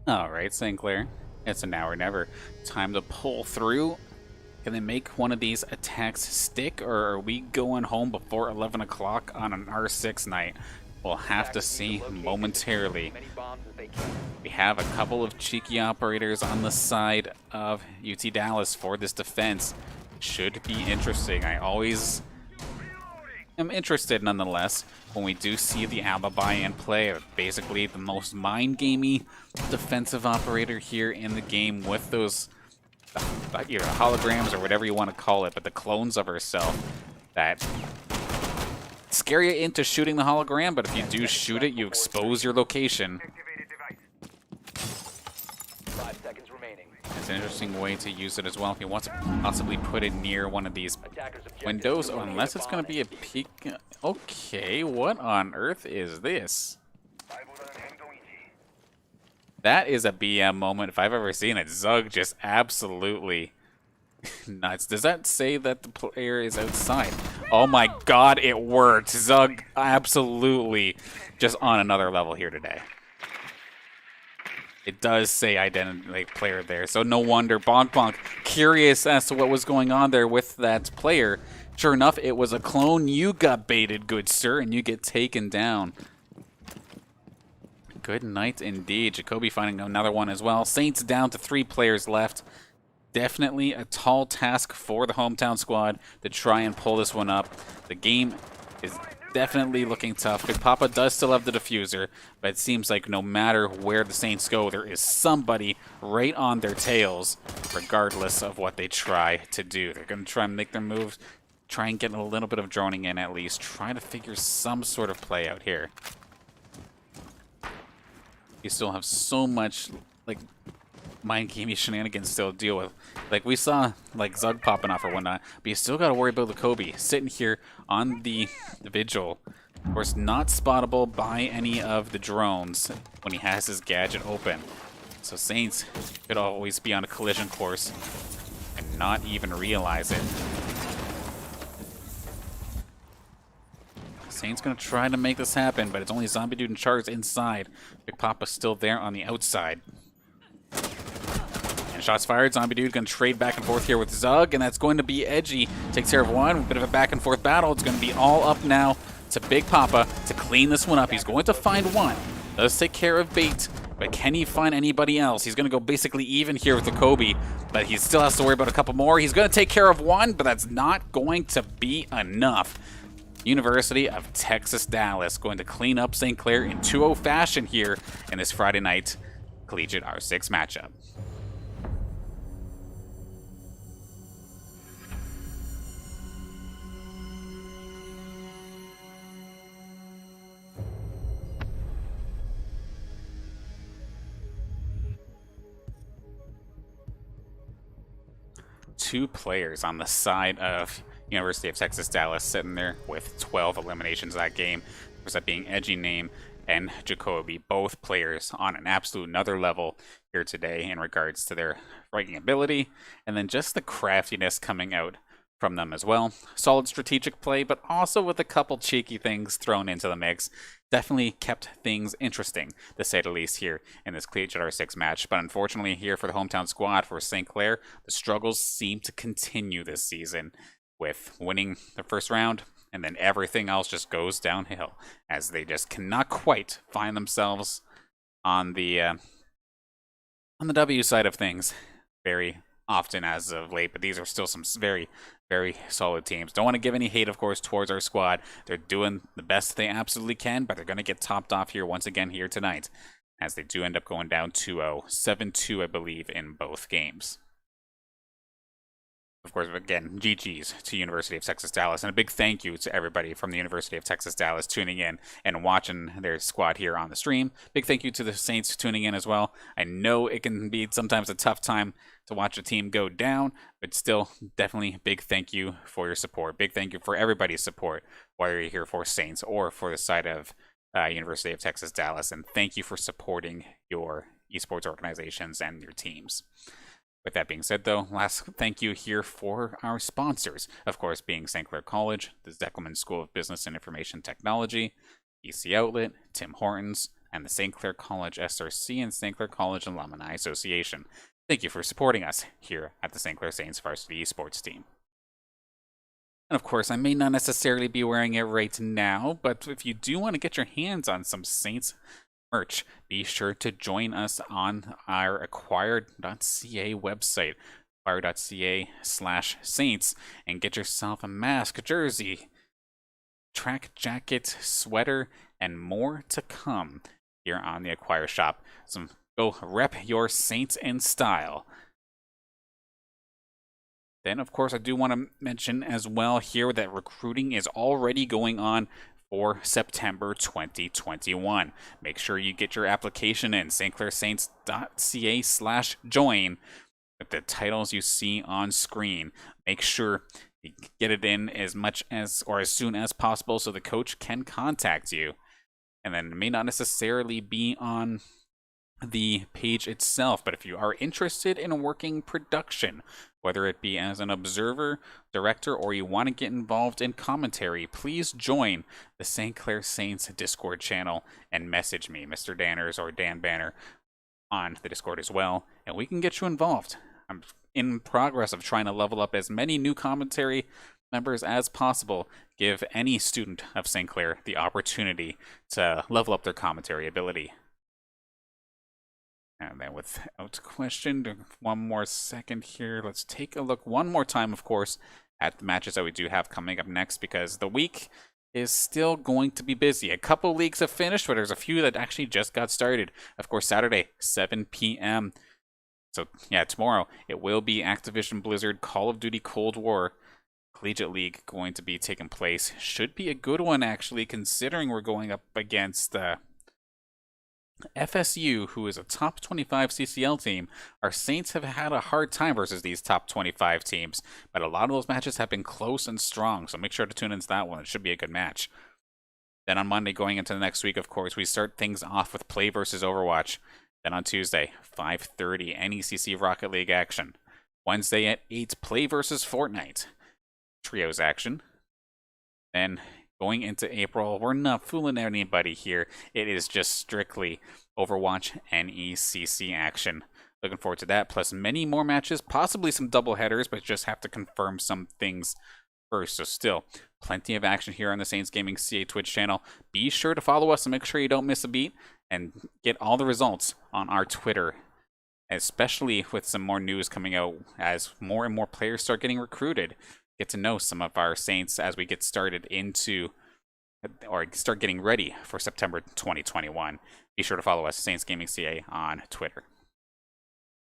Alright, St. Clair. It's a now or never. Time to pull through. Can they make one of these attacks stick, or are we going home before 11 o'clock on an R6 night? We'll have to see momentarily. We have a couple of cheeky operators on the side of UT Dallas for this defense. Should be interesting. I always am interested nonetheless when we do see the Alba buy-in play. Basically the most mind-gamey defensive operator here in the game with those either holograms or whatever you want to call it, but the clones of herself that scare you into shooting the hologram, but if you do shoot it, you expose your location. Activated device. 5 seconds remaining. It's an interesting way to use it as well if you want to possibly put it near one of these Attackers objective windows, to oh, locate unless it's going to be a bomb and defuse peek. Okay, what on earth is this? 말보다는 행동이지. That is a BM moment if I've ever seen it. Zug just absolutely nuts. Does that say that the player is outside? Oh my god, it worked. Zug absolutely just on another level here today. It does say identity like player there, so no wonder. Bonk Bonk curious as to what was going on there with that player. Sure enough, it was a clone. You got baited, good sir, and you get taken down. Good night indeed. Jacoby finding another one as well. Saints down to 3 players left. Definitely a tall task for the hometown squad to try and pull this one up. The game is definitely looking tough. Big Papa does still have the diffuser, but it seems like no matter where the Saints go, there is somebody right on their tails, regardless of what they try to do. They're going to try and make their moves, try and get a little bit of droning in at least, try to figure some sort of play out here. You still have so much, like, mind gamey shenanigans still to deal with. Like, we saw, like, Zug popping off or whatnot, but you still got to worry about the Kobe sitting here on the Vigil. Of course, not spottable by any of the drones when he has his gadget open. So Saints could always be on a collision course and not even realize it. Saints gonna try to make this happen, but it's only Zombie Dude and Char's inside. Big Papa's still there on the outside. And shots fired. Zombie Dude gonna trade back and forth here with Zug, and that's going to be edgy. Takes care of one. Bit of a back and forth battle. It's gonna be all up now to Big Papa to clean this one up. He's going to find one. Does take care of Bait, but can he find anybody else? He's gonna go basically even here with the Kobe, but he still has to worry about a couple more. He's gonna take care of one, but that's not going to be enough. University of Texas Dallas going to clean up St. Clair in 2-0 fashion here in this Friday night Collegiate R6 matchup. Two players on the side of University of Texas Dallas sitting there with 12 eliminations that game. Of course, that being Edgy Name and Jacoby, both players on an absolute another level here today in regards to their striking ability, and then just the craftiness coming out from them as well. Solid strategic play, but also with a couple cheeky things thrown into the mix. Definitely kept things interesting, to say the least, here in this Collegiate R6 match. But unfortunately here for the hometown squad for St. Clair, the struggles seem to continue this season, with winning the first round, and then everything else just goes downhill as they just cannot quite find themselves on the W side of things very often as of late. But these are still some very, very solid teams. Don't want to give any hate, of course, towards our squad. They're doing the best they absolutely can, but they're going to get topped off here once again here tonight, as they do end up going down 2-0, 7-2, I believe, in both games. Of course, again, GG's to University of Texas Dallas, and a big thank you to everybody from the University of Texas Dallas tuning in and watching their squad here on the stream. Big thank you to the Saints tuning in as well. I know it can be sometimes a tough time to watch a team go down, but still, definitely big thank you for your support. Big thank you for everybody's support, whether you're here for Saints or for the side of University of Texas Dallas, and thank you for supporting your esports organizations and your teams. With that being said, though, last thank you here for our sponsors, of course, being St. Clair College, the Zekelman School of Business and Information Technology, EC Outlet, Tim Hortons, and the St. Clair College SRC and St. Clair College Alumni Association. Thank you for supporting us here at the St. Clair Saints varsity esports team. And of course, I may not necessarily be wearing it right now, but if you do want to get your hands on some Saints merch, be sure to join us on our acquired.ca website, acquired.ca/saints, and get yourself a mask, jersey, track jacket, sweater, and more to come here on the Acquire shop. So go rep your Saints in style. Then, of course, I do want to mention as well here that recruiting is already going on for September 2021. Make sure you get your application in stclairsaints.ca/join with the titles you see on screen. Make sure you get it in as much as or as soon as possible so the coach can contact you. And then it may not necessarily be on the page itself, but if you are interested in working production, whether it be as an observer, director, or you want to get involved in commentary, please join the St. Clair Saints Discord channel and message me, Mr. Danners or Dan Banner, on the Discord as well, and we can get you involved. I'm in progress of trying to level up as many new commentary members as possible. Give any student of St. Clair the opportunity to level up their commentary ability. And then without question, one more second here. Let's take a look one more time, of course, at the matches that we do have coming up next, because the week is still going to be busy. A couple leagues have finished, but there's a few that actually just got started. Of course, Saturday, 7 p.m. So, yeah, tomorrow it will be Activision Blizzard Call of Duty Cold War Collegiate League going to be taking place. Should be a good one, actually, considering we're going up against FSU, who is a top 25 CCL team. Our Saints have had a hard time versus these top 25 teams, but a lot of those matches have been close and strong, so make sure to tune into that one. It should be a good match. Then on Monday, going into the next week, of course, we start things off with Play versus Overwatch. Then on Tuesday, 5:30, NECC Rocket League action. Wednesday at 8, Play versus Fortnite. Trios action. Then going into April, we're not fooling anybody here. It is just strictly Overwatch NECC action. Looking forward to that, plus many more matches, possibly some double headers, but just have to confirm some things first. So still, plenty of action here on the Saints Gaming CA Twitch channel. Be sure to follow us and make sure you don't miss a beat, and get all the results on our Twitter, especially with some more news coming out as more and more players start getting recruited. Get to know some of our Saints as we get started into, or start getting ready for September 2021. Be sure to follow us, Saints Gaming CA, on Twitter.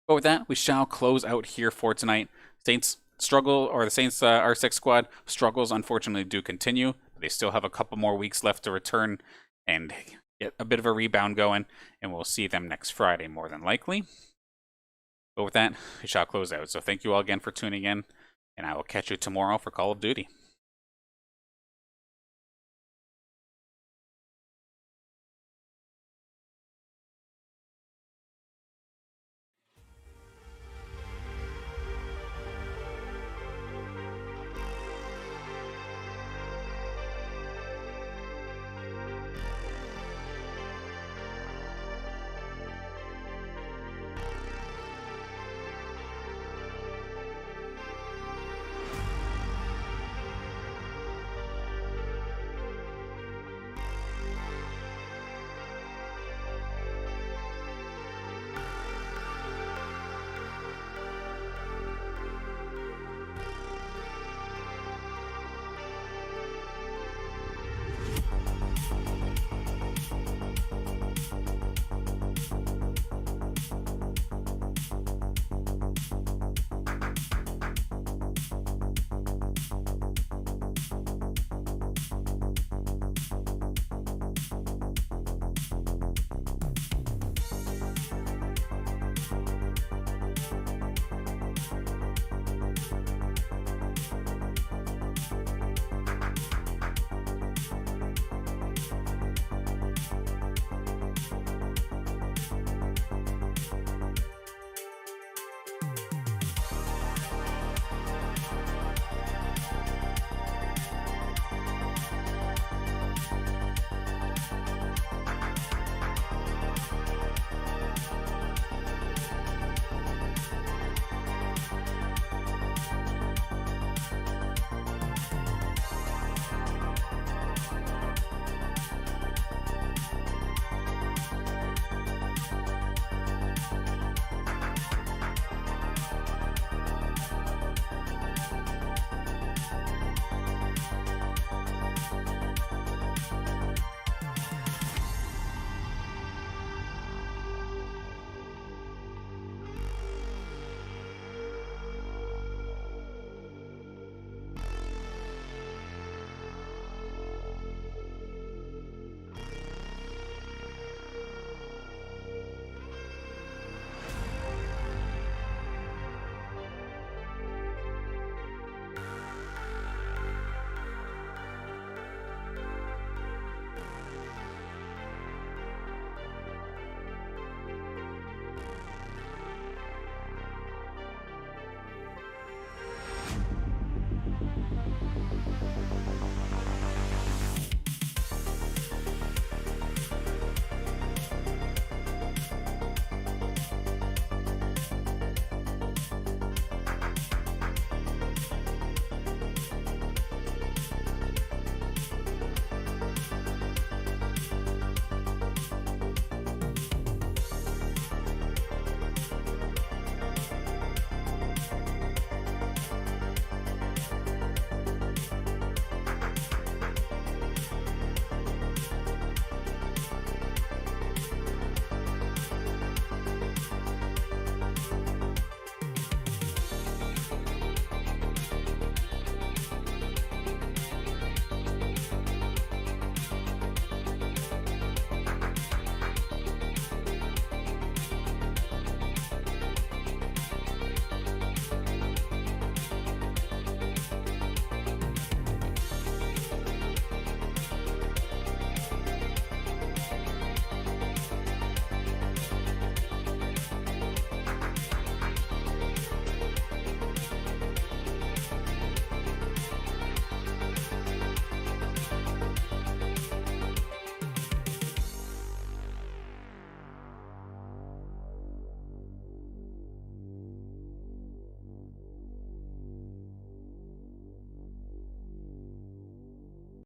But with that, we shall close out here for tonight. Saints struggle, or the Saints R6 squad struggles, unfortunately, do continue. They still have a couple more weeks left to return and get a bit of a rebound going, and we'll see them next Friday, more than likely. But with that, we shall close out. So thank you all again for tuning in, and I will catch you tomorrow for Call of Duty.